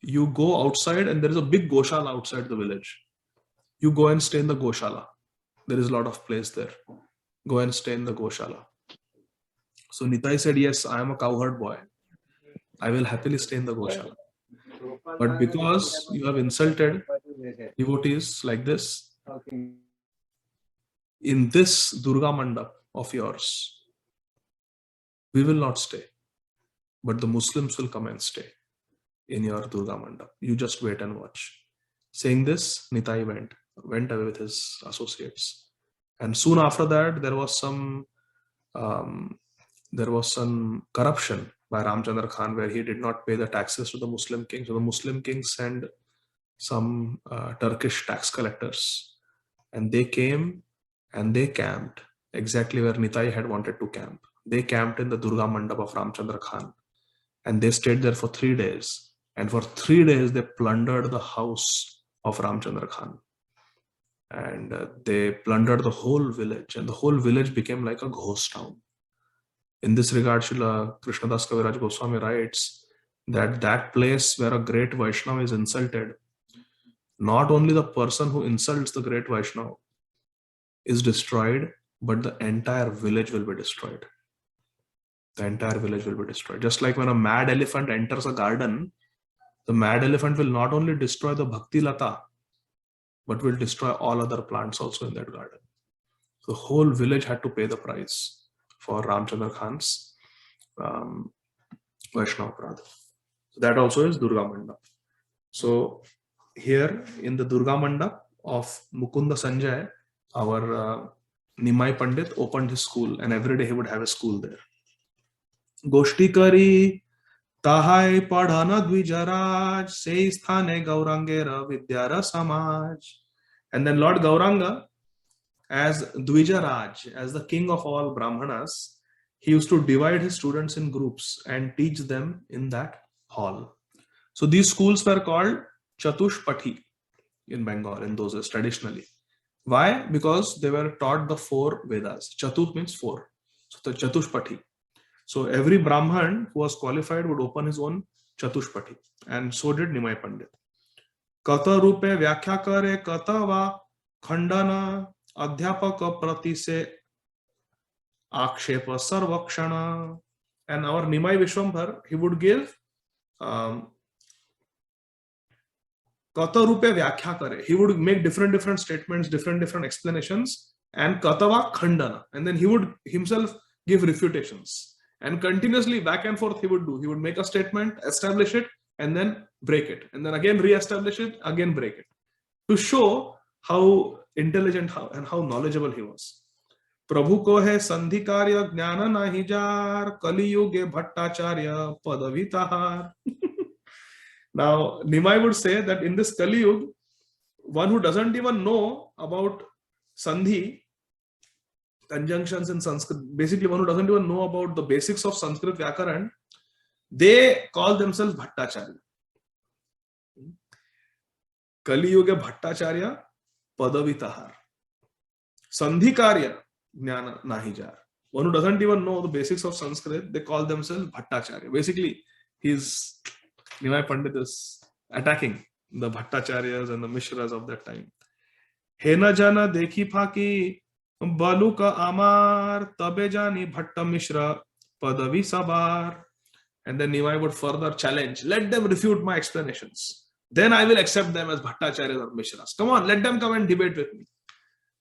you go outside and there is a big Goshala outside the village. You go and stay in the Goshala. There is a lot of place there. Go and stay in the Goshala. So Nitai said, yes, I am a cowherd boy. I will happily stay in the Goshala. But because you have insulted devotees like this, in this Durga Mandap of yours, we will not stay. But the Muslims will come and stay in your Durga Mandap. You just wait and watch. Saying this, Nitai went away with his associates. And soon after that, there was some corruption by Ramchandra Khan, where he did not pay the taxes to the Muslim king. So the Muslim king sent some Turkish tax collectors, and they came and they camped exactly where Nitai had wanted to camp. They camped in the Durga Mandap of Ramchandra Khan, and they stayed there for 3 days. And for 3 days, they plundered the house of Ramchandra Khan. And they plundered the whole village, and the whole village became like a ghost town. In this regard, Srila Krishnadas Kaviraj Goswami writes that that place where a great Vaishnava is insulted, not only the person who insults the great Vaishnava is destroyed, but the entire village will be destroyed. The entire village will be destroyed. Just like when a mad elephant enters a garden, the mad elephant will not only destroy the Bhakti Lata, but will destroy all other plants also in that garden. So the whole village had to pay the price for Ramchandra Khan's Vaishnava Prad. So that also is Durga Mandap. So here in the Durga Mandap of Mukunda Sanjay, our Nimai Pandit opened his school, and every day he would have a school there. Goshti Kari Tahai Padhana Dvijaraj Se Sthane Gaurangera Vidyara Samaj. And then Lord Gauranga, as Dvijaraj, as the king of all Brahmanas, he used to divide his students in groups and teach them in that hall. So these schools were called Chatushpathi in Bengal in those days, traditionally. Why? Because they were taught the 4 Vedas. Chatur means 4. So the Chatushpathi. So every Brahman who was qualified would open his own Chatushpathi. And so did Nimai Pandit. Kata rupe vyakhya kare kata va khandana adhyapaka prati se akshepa sarvakshana. And our Nimai Vishwambhar, he would give Kata rupe vyakhya kare. He would make different statements, different explanations, and katava khandana. And then he would himself give refutations. And continuously back and forth he would do. He would make a statement, establish it, and then break it. And then again re-establish it, again break it. To show how intelligent and how knowledgeable he was. Prabhu ko hai sandhi karya jnana nahi jar kali yuge bhattacharya padavitahar. Now, Nimai would say that in this Kali Yuga, one who doesn't even know about Sandhi, conjunctions in Sanskrit, basically one who doesn't even know about the basics of Sanskrit Vyakaran, they call themselves Bhattacharya. Kali Yuga Bhattacharya Padavitahar. Sandhi Karya Jnana Nahijar. One who doesn't even know the basics of Sanskrit, they call themselves Bhattacharya. Basically, Nimai Pandit is attacking the Bhattacharyas and the Mishras of that time. Hena jana dekhi phaki balu ka amar tabe jani Bhatta Mishra padavi sabar. And then Nimai would further challenge, let them refute my explanations. Then I will accept them as Bhattacharyas or Mishras. Come on, let them come and debate with me.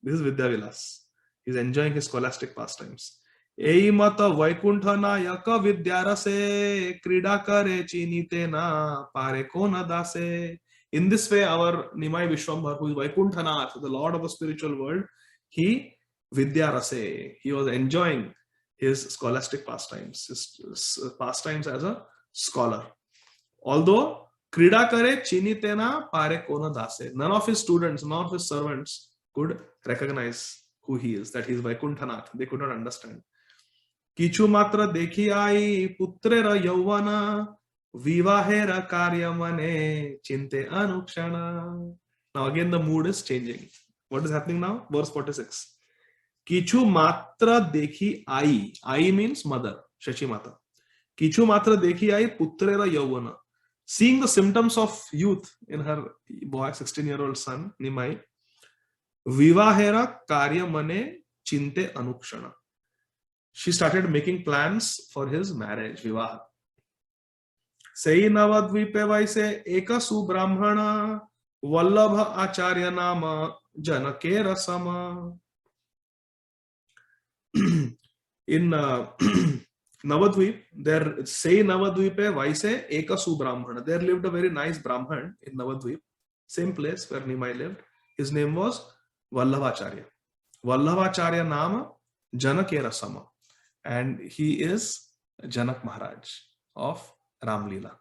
This is Vidyavilas. He's enjoying his scholastic pastimes. Ei mata Vaikuntha Nayaka Vidyarase Krida Kare Chinite na Pare Kona Dase. In this way, our Nimai Vishwambhar, who is Vaikunthanath, the Lord of the spiritual world, he Vidyarase. He was enjoying his scholastic pastimes, his pastimes as a scholar. Although Krida Kare Chinite na Pare Kona Dase. None of his students, none of his servants could recognize who he is, that he is Vaikunthanath. They could not understand. Kichu matra dekhi ai putrera yauvana vivahera karya mane chinte anukshana. Now again the mood is changing. What is happening now? Verse 46. Kichu matra dekhi ai. Ai means mother, Shachi Mata. Kichu matra dekhi ai putrera yauvana. Seeing the symptoms of youth in her boy, 16-year-old son, Nimai, vivahera karya mane chinte anukshana. She started making plans for his marriage, Vivaha. Sei Navadvipe Vaise Eka Subrahmana Vallabha Acharya Nama Janakera Sama. In Navadvip, there Sei Navadvipe Vaise Eka Subrahmana. There lived a very nice Brahman in Navadvip, same place where Nimai lived. His name was Vallabhacharya. Vallabhacharya Nama Janakera Sama. And he is Janak Maharaj of Ram Leela.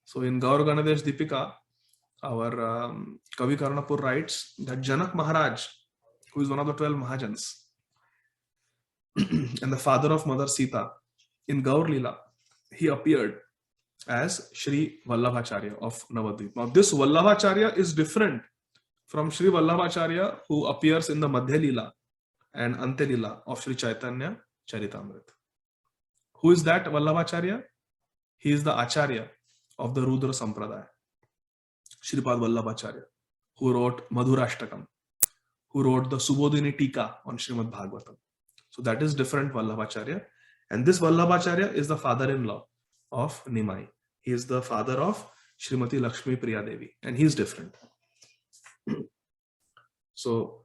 So in Gaur Ganadesh Deepika, our Kavi Karnapur writes that Janak Maharaj, who is one of the 12 Mahajans and the father of Mother Sita, in Gaur Leela, he appeared as Shri Vallabhacharya of Navadvip. Now this Vallabhacharya is different from Shri Vallabhacharya who appears in the Madhya Leela and Ante Leela of Shri Chaitanya Charitamrita. Who is that Vallabhacharya? He is the Acharya of the Rudra Sampradaya, Shripad Vallabhacharya, who wrote Madhurashtakam, who wrote the Subodhini Tika on Srimad Bhagavatam. So that is different Vallabhacharya. And this Vallabhacharya is the father-in-law of Nimai. He is the father of Srimati Lakshmi Priya Devi, and he is different. So,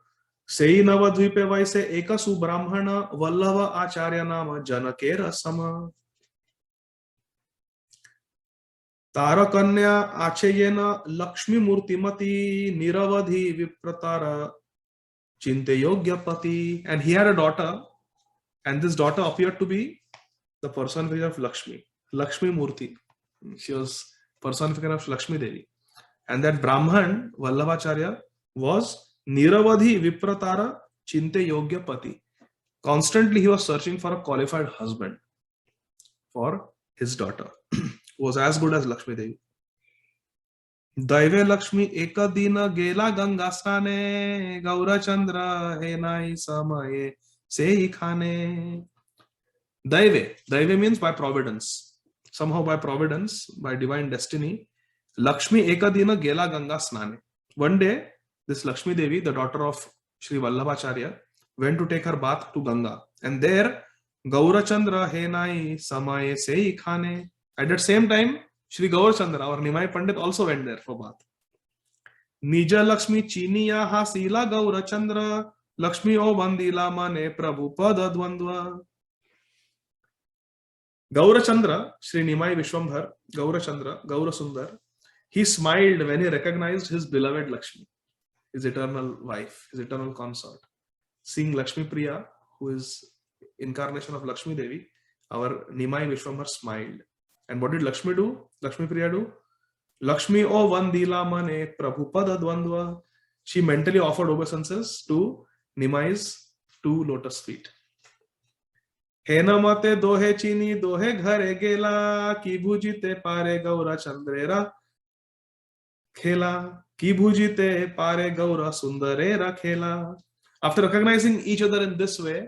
Sei Navadvipe Vaise Ekasu Brahmana Vallabha Acharya Nama Janakera Sama Tarakanya Achayena Lakshmi Murtimati Niravadhi Vipratara Chinte Yogya Pati. And he had a daughter, and this daughter appeared to be the personification of Lakshmi, Lakshmi Murti. She was personification of Lakshmi Devi. And that Brahman, Vallabhacharya, was Niravadhi Vipratara Chinte Yogya Pati. Constantly he was searching for a qualified husband for his daughter, who was as good as Lakshmi Devi. Daive Lakshmi Ekadina Gela Ganga Stane Gaura Chandra Henai Samaye Sei Khane. Daive means by providence. Somehow by providence, by divine destiny, Lakshmi Ekadina Gela Ganga Snane. One day, this Lakshmi Devi, the daughter of Sri Vallabhacharya, went to take her bath to Ganga. And there, Gaurachandra Henai Samaye Sei Khane. At that same time, Sri Gaurachandra, our Nimai Pandit, also went there for bath. Nija Lakshmi Chiniya Hasila Gaurachandra Lakshmi O Bandila Mane Prabhu Pada Dvandva. Gaurachandra, Sri Nimai Vishwambhar, Gaurachandra, Gaurasundar, he smiled when he recognized his beloved Lakshmi, his eternal wife, his eternal consort. Seeing Lakshmi Priya, who is incarnation of Lakshmi Devi, our Nimai Vishwambhar smiled. And what did Lakshmi do? Lakshmi Priya do? Lakshmi O Vandila Mane Prabhupada Dvandva. She mentally offered obeisances to Nimai's 2 lotus feet. Henamate dohe chini dohe ghare gela ki bhujite pare gaura chandrera khela ki bhujite pare gaura sundarera khela. After recognizing each other in this way,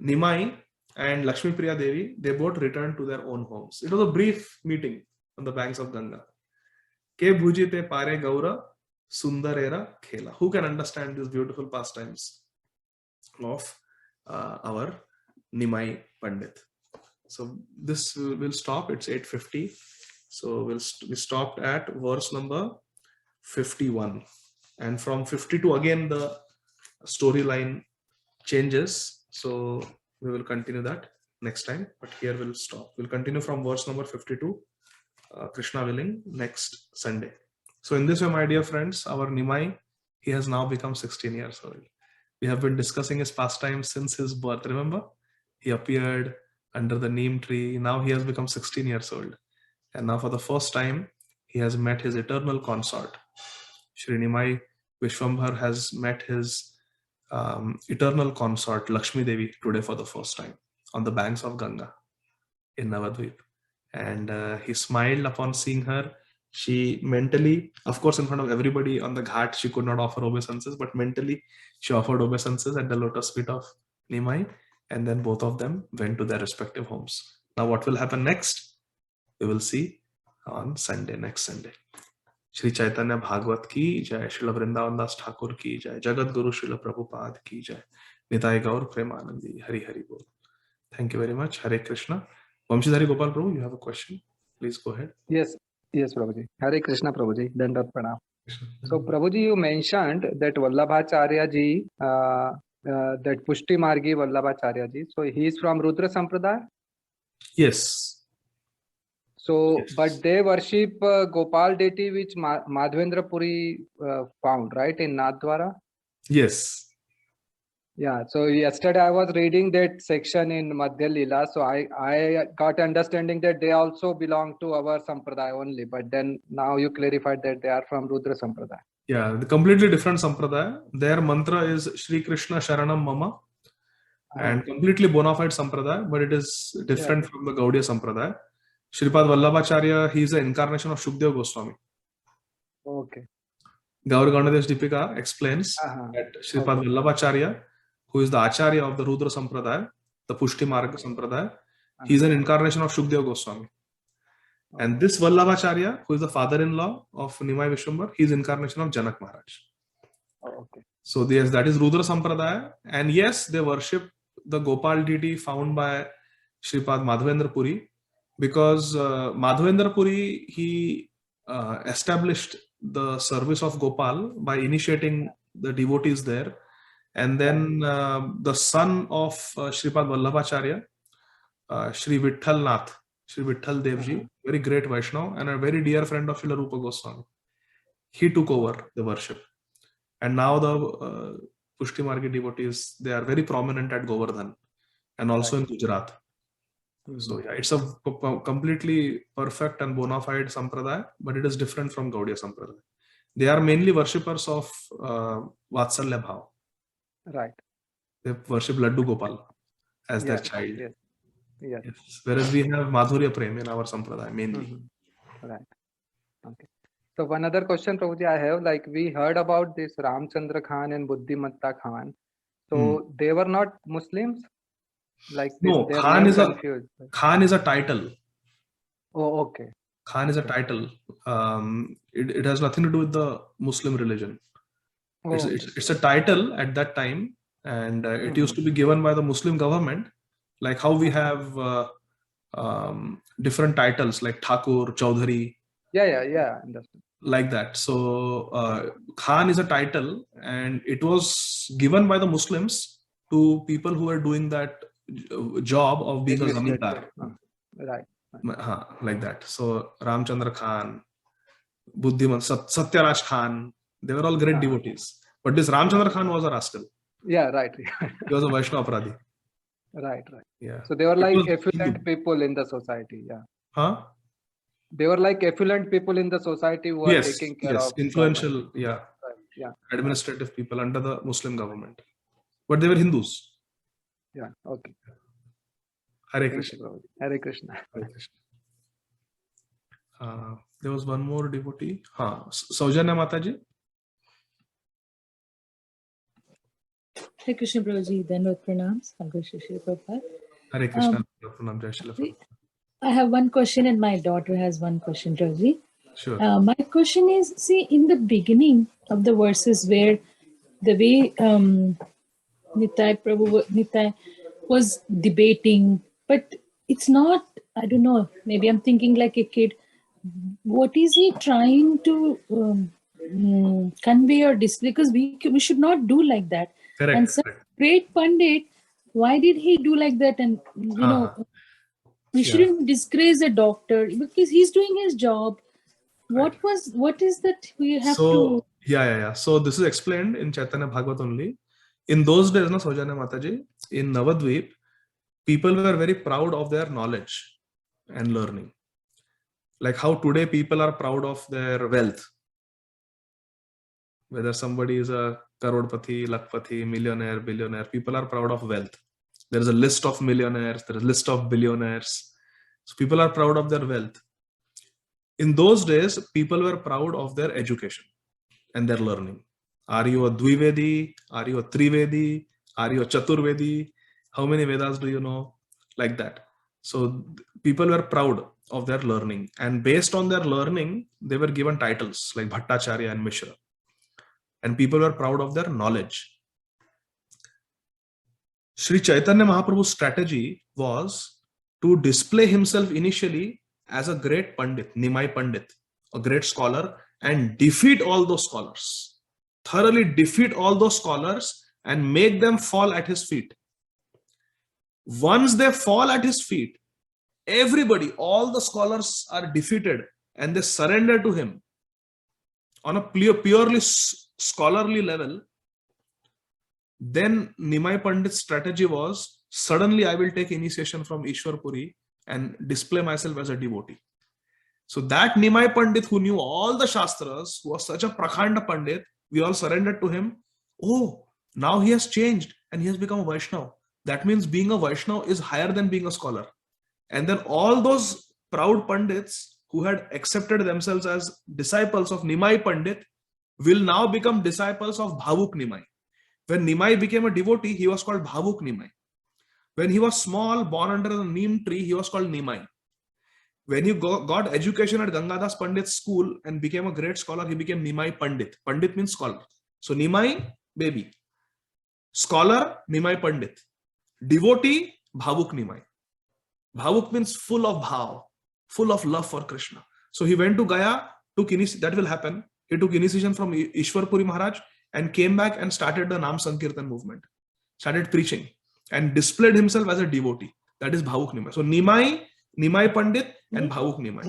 Nimai and Lakshmi Priya Devi, they both returned to their own homes. It was a brief meeting on the banks of Ganga. Ke bhujite pare gaura sundarera khela. Who can understand these beautiful pastimes of our Nimai Pandit? So this will stop. It's 8:50. So we stopped at verse number 51, and from 52 again the storyline changes. So we will continue that next time. But here we'll stop. We'll continue from verse number 52. Krishna willing, next Sunday. So in this way, my dear friends, our Nimai, he has now become 16 years old. We have been discussing his pastimes since his birth. Remember? He appeared under the neem tree. Now he has become 16 years old. And now for the first time, he has met his eternal consort. Shri Nimai Vishwambhar has met his eternal consort, Lakshmi Devi, today for the first time on the banks of Ganga in Navadvip. And he smiled upon seeing her. She mentally, of course, in front of everybody on the ghat, she could not offer obeisances, but mentally she offered obeisances at the lotus feet of Nimai. And then both of them went to their respective homes. Now what will happen next? We will see on Sunday, next Sunday. Shri Chaitanya Bhagavat ki jai, Srila Vrindavan Das Thakur ki jai, Jagat Guru Srila Prabhupada ki jai, Nitai Gaur Premanandi, Hari Hari Bol. Thank you very much. Hare Krishna. Vamshidhari Gopal Prabhu, you have a question? Please go ahead. Yes, Prabhuji. Hare Krishna, Prabhuji. Dandat Pranam. So, Prabhuji, you mentioned that Vallabhacharya ji, that Pushti Margi Vallabhacharya ji. So, he is from Rudra Sampradaya? Yes. So, Yes. but they worship Gopal deity which Madhvendra Puri found, right, in Nathdwara? Yes. Yeah, so yesterday I was reading that section in Madhya Lila, so I got understanding that they also belong to our Sampradaya only, but then now you clarified that they are from Rudra Sampradaya. Yeah, the completely different sampradaya. Their mantra is Shri Krishna Sharanam Mama, and completely bona fide sampradaya, but it is different from the Gaudiya sampradaya. Shripad Vallabhacharya, he is an incarnation of Shukdev Goswami. Okay. Gaur Ganadhesh Deepika explains that Shripad Vallabhacharya, who is the Acharya of the Rudra Sampradaya, the Pushti Marga Sampradaya, he is an incarnation of Shukdev Goswami. And this Vallabhacharya, who is the father-in-law of Nimai Vishwambar, he is incarnation of Janak Maharaj. Okay. So yes, that is Rudra Sampradaya. And yes, they worship the Gopal deity found by Shripad Madhavendra Puri, because Madhavendra Puri, he established the service of Gopal by initiating the devotees there. And then the son of Shripad Vallabhacharya, Shri Vitthal Nath, Shri Vitthal Devji, very great Vaishnav and a very dear friend of Srila Rupa Goswami. He took over the worship. And now the Pushti Margi devotees, they are very prominent at Govardhan and also in Gujarat. So yeah, it's a completely perfect and bona fide sampradaya, but it is different from Gaudiya sampradaya. They are mainly worshippers of Vatsalya Bhav. Right. They worship Laddu Gopal as their child. Yes. Yes. Yes. Whereas we have Madhurya Prem in our sampradaya mainly. Right. Okay. So one other question, Prabhuji, I have, like we heard about this Ramchandra Khan and Buddhimatta Khan. So they were not Muslims? Like this, No, their Khan name is confused. Khan is a title. Oh, okay. Khan is a title. It has nothing to do with the Muslim religion. It's a title at that time, and it used to be given by the Muslim government, like how we have different titles like Thakur, Chaudhary. Yeah. Understood. Like that. So Khan is a title, and it was given by the Muslims to people who are doing that job of being a zamindar. Right. Like that. So Ramchandra Khan, Buddhiman, Satyaraj Khan, they were all great devotees. But this Ramchandra Khan was a rascal. Yeah, right. He was a Vaishnava Apradhi. Right. Yeah. So they were like affluent people in the society. Yeah. Huh? They were like affluent people in the society who are taking care of influential, government. Yeah. Administrative people under the Muslim government. But they were Hindus. Yeah. Okay. Hare Krishna. Hare Krishna. Hare Krishna. There was one more devotee. Saujanya Mataji. Hare Krishna Prabhuji, Dandavat Pranams. Hare Krishna Shri Prabhupada. Hare Krishna. Pranam Jai Shri Prabhupada. I have one question and my daughter has one question, Prabhuji. Sure. My question is, see, in the beginning of the verses where the way Nitai was debating, but it's not, I don't know, maybe I'm thinking like a kid. What is he trying to convey or display? Because we should not do like that. Correct. And such great Pandit, why did he do like that? And you know, we shouldn't disgrace a doctor because he's doing his job. What is that we have to? Yeah. So this is explained in Chaitanya Bhagavat only. In those days, Saujanya Mataji, in Navadvip, people were very proud of their knowledge and learning. Like how today people are proud of their wealth. Whether somebody is a Karodpati, Lakpati, millionaire, billionaire, people are proud of wealth. There is a list of millionaires, there is a list of billionaires. So people are proud of their wealth. In those days, people were proud of their education and their learning. Are you a Dvivedi? Are you a Trivedi? Are you a Chaturvedi? How many Vedas do you know? Like that. So people were proud of their learning. And based on their learning, they were given titles like Bhattacharya and Mishra. And people were proud of their knowledge. Sri Chaitanya Mahaprabhu's strategy was to display himself initially as a great Pandit, Nimai Pandit, a great scholar, and defeat all those scholars. Thoroughly defeat all those scholars and make them fall at his feet. Once they fall at his feet, everybody, all the scholars are defeated and they surrender to him on a purely scholarly level. Then Nimai Pandit's strategy was, suddenly I will take initiation from Ishwar Puri and display myself as a devotee. So that Nimai Pandit who knew all the Shastras, who was such a Prakhanda Pandit, we all surrendered to him. Oh, now he has changed and he has become a Vaishnava. That means being a Vaishnava is higher than being a scholar. And then all those proud Pandits who had accepted themselves as disciples of Nimai Pandit will now become disciples of Bhavuk Nimai. When Nimai became a devotee, he was called Bhavuk Nimai. When he was small, born under the neem tree, he was called Nimai. When he got education at Gangadas Pandit's school and became a great scholar, he became Nimai Pandit. Pandit means scholar. So Nimai, baby. Scholar, Nimai Pandit. Devotee, Bhavuk Nimai. Bhavuk means full of bhav, full of love for Krishna. So he went to Gaya, that will happen. He took initiation from Ishwar Puri Maharaj and came back and started the Nam Sankirtan movement. Started preaching and displayed himself as a devotee. That is Bhavuk Nimai. So Nimai Pandit and Bhavuk Nimai.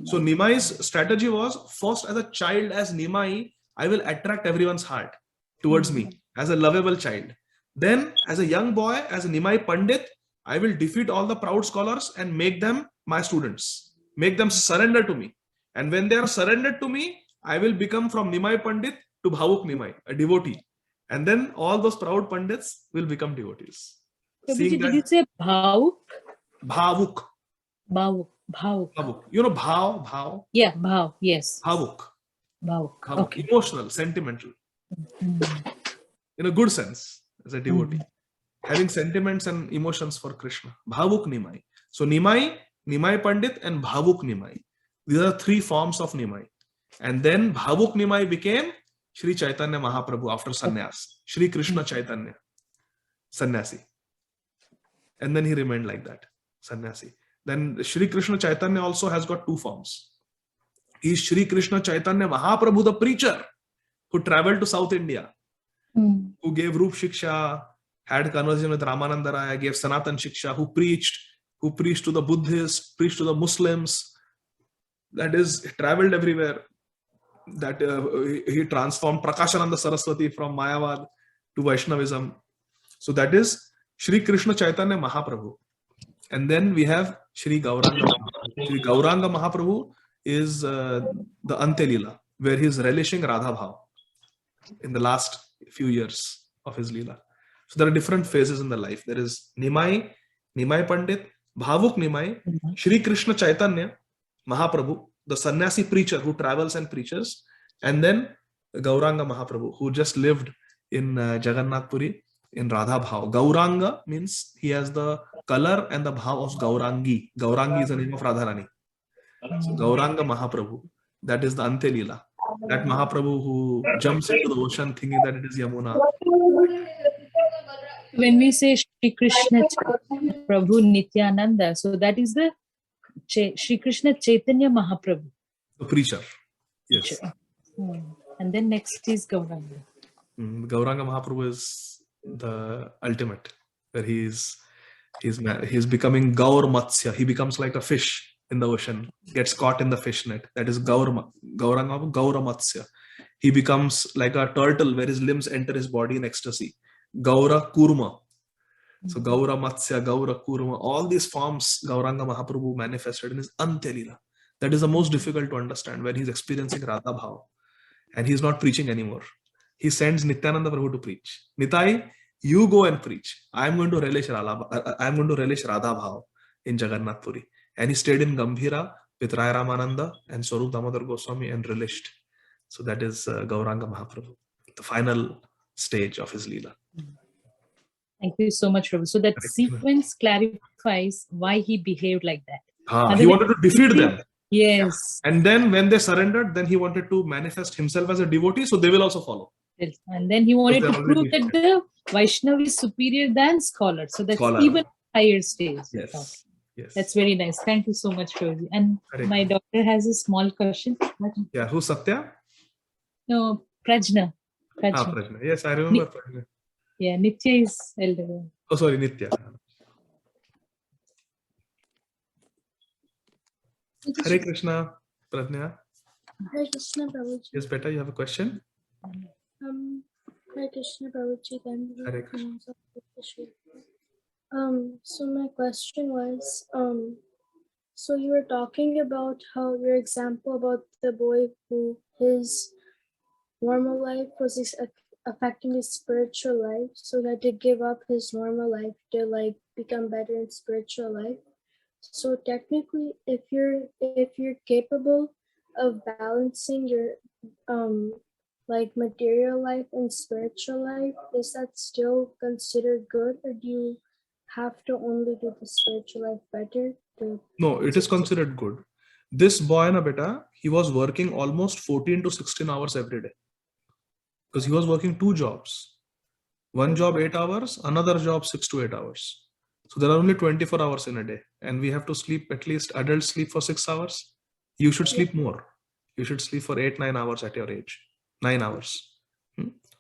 So Nimai's strategy was, first as a child, as Nimai, I will attract everyone's heart towards me as a lovable child. Then as a young boy, as a Nimai Pandit, I will defeat all the proud scholars and make them my students. Make them surrender to me. And when they are surrendered to me, I will become from Nimai Pandit to Bhavuk Nimai, a devotee. And then all those proud Pandits will become devotees. Prabhuji, did you say Bhavuk? Bhavuk. Bhavuk. Bhavuk. Bhavuk. You know bhav? Yeah, Bhav. Yes. Bhavuk. Bhavuk. Bhavuk. Okay. Emotional, sentimental. In a good sense, as a devotee. Having sentiments and emotions for Krishna. Bhavuk Nimai. So Nimai, Nimai Pandit and Bhavuk Nimai. These are three forms of Nimai. And then Bhavuk Nimai became Sri Chaitanya Mahaprabhu after sannyas. Sri Krishna Chaitanya. Sannyasi. And then he remained like that. Sannyasi. Then Sri Krishna Chaitanya also has got two forms. He is Sri Krishna Chaitanya Mahaprabhu, the preacher, who traveled to South India, who gave Rup Shiksha, had conversation with Ramananda Raya, gave Sanatan Shiksha, who preached to the Buddhists, preached to the Muslims. That is, he traveled everywhere. That he transformed Prakashananda Saraswati from Mayavad to Vaishnavism. So that is Sri Krishna Chaitanya Mahaprabhu. And then we have Sri Gauranga Mahaprabhu. Sri Gauranga Mahaprabhu is the Ante Leela, where he is relishing Radha Bhav in the last few years of his Leela. So there are different phases in the life. There is Nimai Pandit, Bhavuk Nimai, Sri Krishna Chaitanya Mahaprabhu, the sannyasi preacher who travels and preaches, and then Gauranga Mahaprabhu, who just lived in Jagannath Puri in Radha Bhav. Gauranga means he has the color and the bhav of Gaurangi. Gaurangi is the name of Radharani. So Gauranga Mahaprabhu, that is the Ante Leela. That Mahaprabhu who jumps into the ocean thinking that it is Yamuna. When we say Shri Krishna Prabhu Nityananda, so that is the Shri Krishna Chaitanya Mahaprabhu. The preacher. Yes. And then next is Gauranga. Gauranga Mahaprabhu is the ultimate, where he's becoming Gaur Matsya. He becomes like a fish in the ocean, gets caught in the fish net. That is Gauranga Matsya. He becomes like a turtle where his limbs enter his body in ecstasy. Gaura Kurma. So Gaura Matsya, Gaura Kurma, all these forms Gauranga Mahaprabhu manifested in his Ante Leela. That is the most difficult to understand, when he's experiencing Radha Bhav and he's not preaching anymore. He sends Nityananda Prabhu to preach. Nitai, you go and preach. I'm going to relish Radha Bhav in Jagannath Puri. And he stayed in Gambhira with Raya Ramananda and Swarup Damodar Goswami and relished. So that is Gauranga Mahaprabhu, the final stage of his Leela. Thank you so much, Prabhu. So that sequence clarifies why he behaved like that. He wanted to defeat them. Yes. And then when they surrendered, then he wanted to manifest himself as a devotee, so they will also follow. And then he wanted to prove that the Vaishnava is superior than scholar. So that's even higher stage. Yes. Okay. Yes. That's very nice. Thank you so much, Prabhu. And my daughter has a small question. Yeah, who's Satya? No, Prajna. Prajna. Yes, I remember Prajna. Yeah, Nitya is elder. Oh, sorry, Nitya. Hare Krishna, Prajna. Hare Krishna, Prabhuji. Yes, beta, you have a question? My Hare Krishna Prabhuji. Hare Krishna. So my question was, so you were talking about how your example about the boy who his normal life was affecting his spiritual life, so he had to give up his normal life to like become better in spiritual life. So technically, if you're capable of balancing your like material life and spiritual life, is that still considered good, or do you have to only do the spiritual life better? No, it is considered good. This boy, na beta, he was working almost 14 to 16 hours every day. Because he was working 2 jobs. One job 8 hours, another job 6 to 8 hours. So there are only 24 hours in a day. And we have to sleep, at least adults sleep for 6 hours. You should sleep more. You should sleep for 8-9 hours at your age. 9 hours.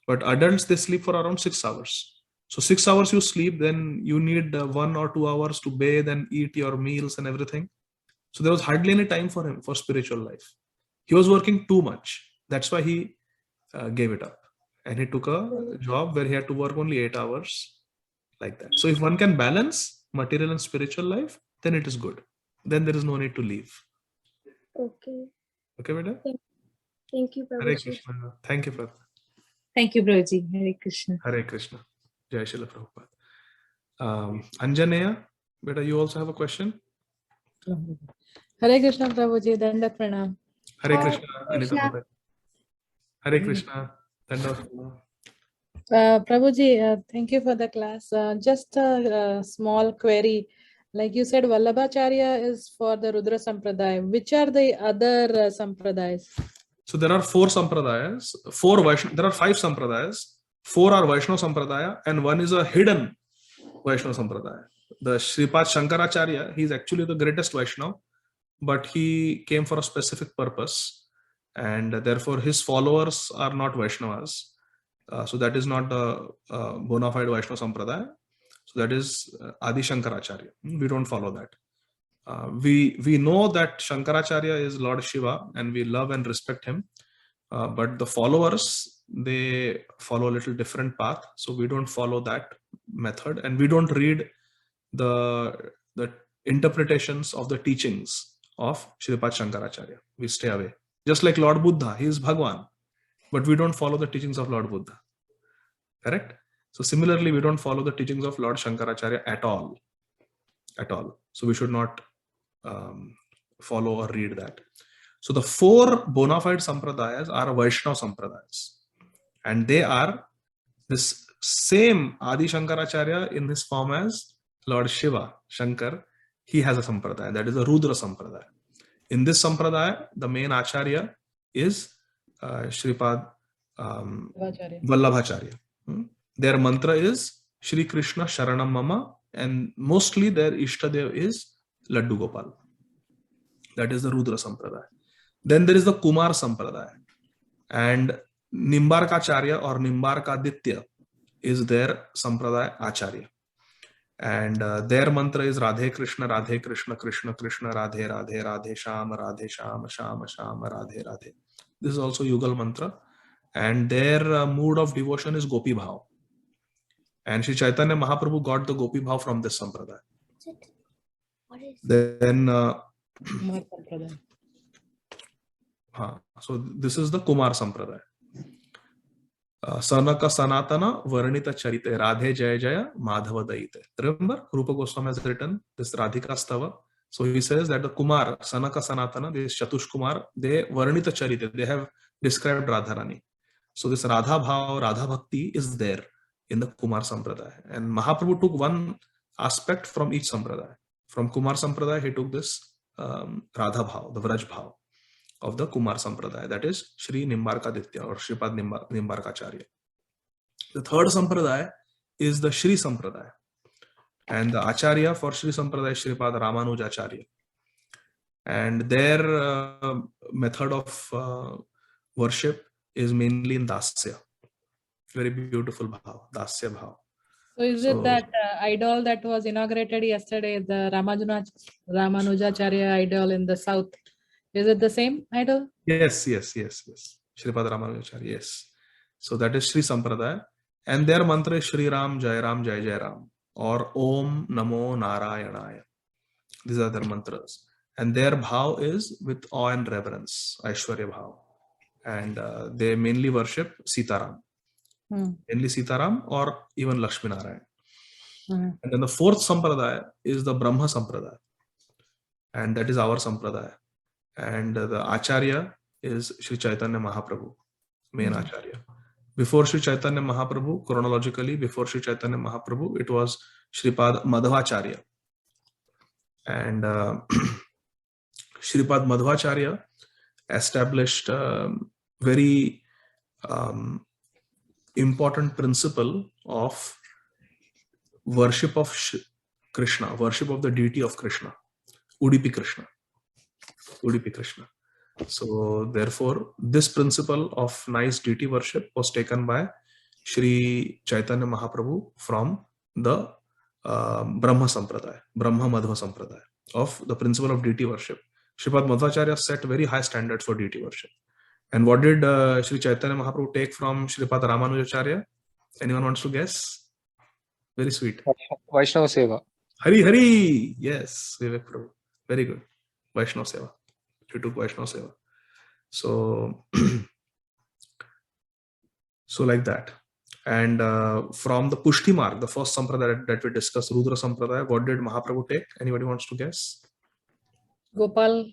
But adults, they sleep for around 6 hours. So 6 hours you sleep, then you need 1 or 2 hours to bathe and eat your meals and everything. So there was hardly any time for him for spiritual life. He was working too much. That's why he gave it up. And he took a job where he had to work only 8 hours, like that. So if one can balance material and spiritual life, then it is good. Then there is no need to leave. Okay. Okay, beta? Thank you, Hare Prabhuji. Krishna. Thank you, Prabhupada. Thank you, Prabhuji. Hare Krishna. Hare Krishna. Jai Srila Prabhupada. Anjaneya, beta, you also have a question? Hare Krishna Prabhuji, Dandat Pranam. Hare Krishna, Anita Bhagat. Hare Krishna. Dandavat Pranam. Prabhuji, thank you for the class. Just a small query. Like you said, Vallabhacharya is for the Rudra Sampradaya. Which are the other Sampradayas? So there are 4 sampradayas. There are 5 sampradayas. 4 are Vaishnava Sampradaya, and 1 is a hidden Vaishnava Sampradaya. The Sripad Shankaracharya, he is actually the greatest Vaishnava, but he came for a specific purpose, and therefore his followers are not Vaishnavas. So that is not the bona fide Vaishnava Sampradaya. So that is Adi Shankaracharya. We don't follow that. We know that Shankaracharya is Lord Shiva, and we love and respect him. But the followers, they follow a little different path. So we don't follow that method, and we don't read the interpretations of the teachings of Shripad Shankaracharya. We stay away. Just like Lord Buddha, he is Bhagwan, but we don't follow the teachings of Lord Buddha. Correct? So similarly, we don't follow the teachings of Lord Shankaracharya at all. At all. So we should not follow or read that. So the 4 bona fide sampradayas are Vaishnava sampradayas. And they are this same Adi Shankaracharya in his form as Lord Shiva, Shankar. He has a sampradaya, that is a Rudra sampradaya. In this sampradaya, the main acharya is Shripad Vallabhacharya. Their mantra is Shri Krishna Sharanam Mama, and mostly their Ishtadev is Laddu Gopal. That is the Rudra Sampradaya. Then there is the Kumar Sampradaya, and Nimbarkacharya or Nimbarkaditya is their Sampradaya Acharya. And their mantra is Radhe Krishna, Krishna Krishna, Radhe Radhe, Radhe Shama, Shama Shama, Radhe Radhe. This is also Yugal mantra. And their mood of devotion is Gopi Bhav. And Sri Chaitanya Mahaprabhu got the Gopi Bhav from this Sampradaya. Then, so this is the Kumar Sampradaya. Sanaka Sanatana Varnita Charite Radhe Jaya Jaya Madhava Daite. Remember, Rupa Goswami has written this Radhika Stava. So he says that the Kumar, Sanaka Sanatana, this Chatush Kumar, they Varnita Charite, they have described Radharani. So this Radha Bhav, Radha Bhakti is there in the Kumar Sampradaya. And Mahaprabhu took one aspect from each Sampradaya. From Kumar Sampradaya, he took this Radha Bhav, the Vraj Bhav of the Kumar Sampradaya, that is Shri Nimbarkaditya or Shripad Nimbarkacharya. The third Sampradaya is the Shri Sampradaya. And the Acharya for Shri Sampradaya is Shripad Ramanujacharya. And their method of worship is mainly in Dasya. Very beautiful bhav, Dasya bhav. So is it that idol that was inaugurated yesterday, the Ramanujacharya idol in the south? Is it the same idol? Yes. Shripad Ramanujacharya, yes. So that is Shri Sampradaya. and their mantra is Shri Ram, Jai Ram, Jai Jai Ram, or Om Namo Narayanaya. These are their mantras, and their bhav is with awe and reverence, Aishwarya bhav, and they mainly worship Sitaram, mainly Sitaram or even Lakshmi Narayan. And then the fourth sampradaya is the Brahma sampradaya, and that is our sampradaya. And the Acharya is Sri Chaitanya Mahaprabhu, main Acharya. Before Sri Chaitanya Mahaprabhu, chronologically, before Sri Chaitanya Mahaprabhu, it was Shripad Madhvacharya. And Shripad Madhvacharya established very important principle of worship of Krishna, worship of the deity of Krishna, Udupi Krishna. Udupi Krishna. So therefore, this principle of nice deity worship was taken by Sri Chaitanya Mahaprabhu from the Brahma Sampradaya, Brahma Madhva Sampradaya, of the principle of deity worship. Shripad Madhvacharya set very high standards for deity worship. And what did Sri Chaitanya Mahaprabhu take from Shripad Ramanujacharya? Anyone wants to guess? Very sweet. Vaishnava Seva. Hari Hari. Yes, Vivek Prabhu. Very good. Vaishnava Seva. He took Vaishnava Seva. So, so like that. And from the Pushti Marg, the first sampradaya that we discussed, Rudra Sampradaya, what did Mahaprabhu take? Anybody wants to guess? Gopal,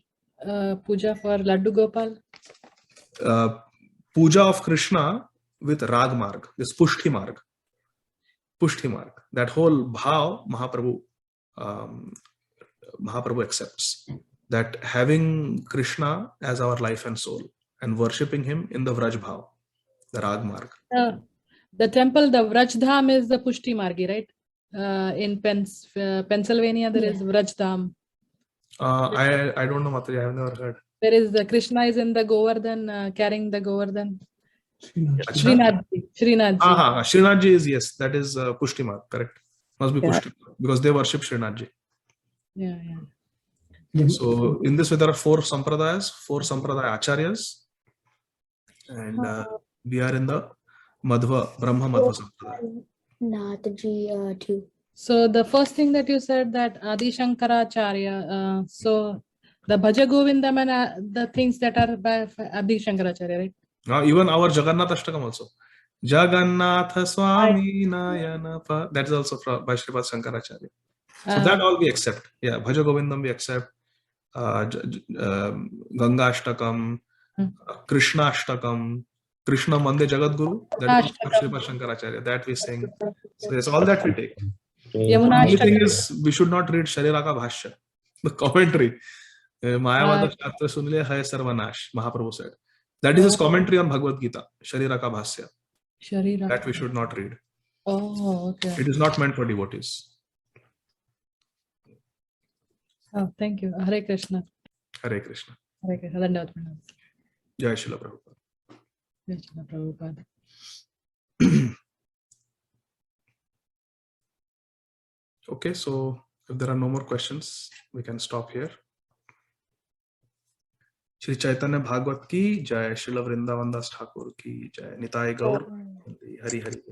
puja for Laddu Gopal. Puja of Krishna with Rag Marg, this Pushti Marg. Pushti Marg. That whole bhav Mahaprabhu accepts. That having Krishna as our life and soul and worshipping him in the Vraj bhav, the Rag Marg. The temple, the Vraj is the Pushti Margi, right? In Pennsylvania, there is Vraj Dham. I don't know, Mataji, I have never heard. There is the Krishna is in the Govardhan, carrying the Govardhan. Srinathji. Srinathji is, yes, that is Pushti Marg, correct. Must be Pushti Marg, because they worship Srinathji. Yeah. So in this way, there are four sampradayas, four sampradaya acharyas, and we are in the Madhva, Brahma Madhva sampradaya. So the first thing that you said, that Adi Shankaracharya, so the Bhaja Govindam and the things that are by Adi Shankaracharya, right? Even our Jagannath Ashtakam also. Jagannatha Swami Nayana. That is also by Sripad Shankaracharya. So that all we accept. Yeah, Bhaja Govindam we accept. Ganga Ashtakam, Krishna Ashtakam, Krishna Mande Jagadguru. That is Sripad Shankaracharya. That we sing. So yes, all that we take. The only thing is, we should not read Shariraka Bhashya, the commentary. Mayavada Shastra Sunile Hai Sarvanash, Mahaprabhu said. That is his commentary on Bhagavad Gita, Shariraka Bhashya. That we should not read. Oh, okay. It is not meant for devotees. Oh, thank you. Hare Krishna. Hare Krishna. Hare Krishna. Dandavad Pranam. Jai Srila Prabhupada. Jai Srila Prabhupada. Okay, so if there are no more questions, we can stop here. Shri Chaitanya Bhagavat ki Jai, Srila Vrindavan Das Thakur ki Jai, Nitai Gaur, Hari Hari.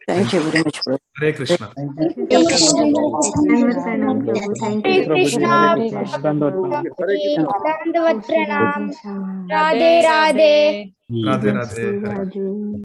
Thank you very much, Prabhu. Hare Krishna. Hare Krishna. Dandavat Pranam. Radhe Radhe. Radhe Radhe.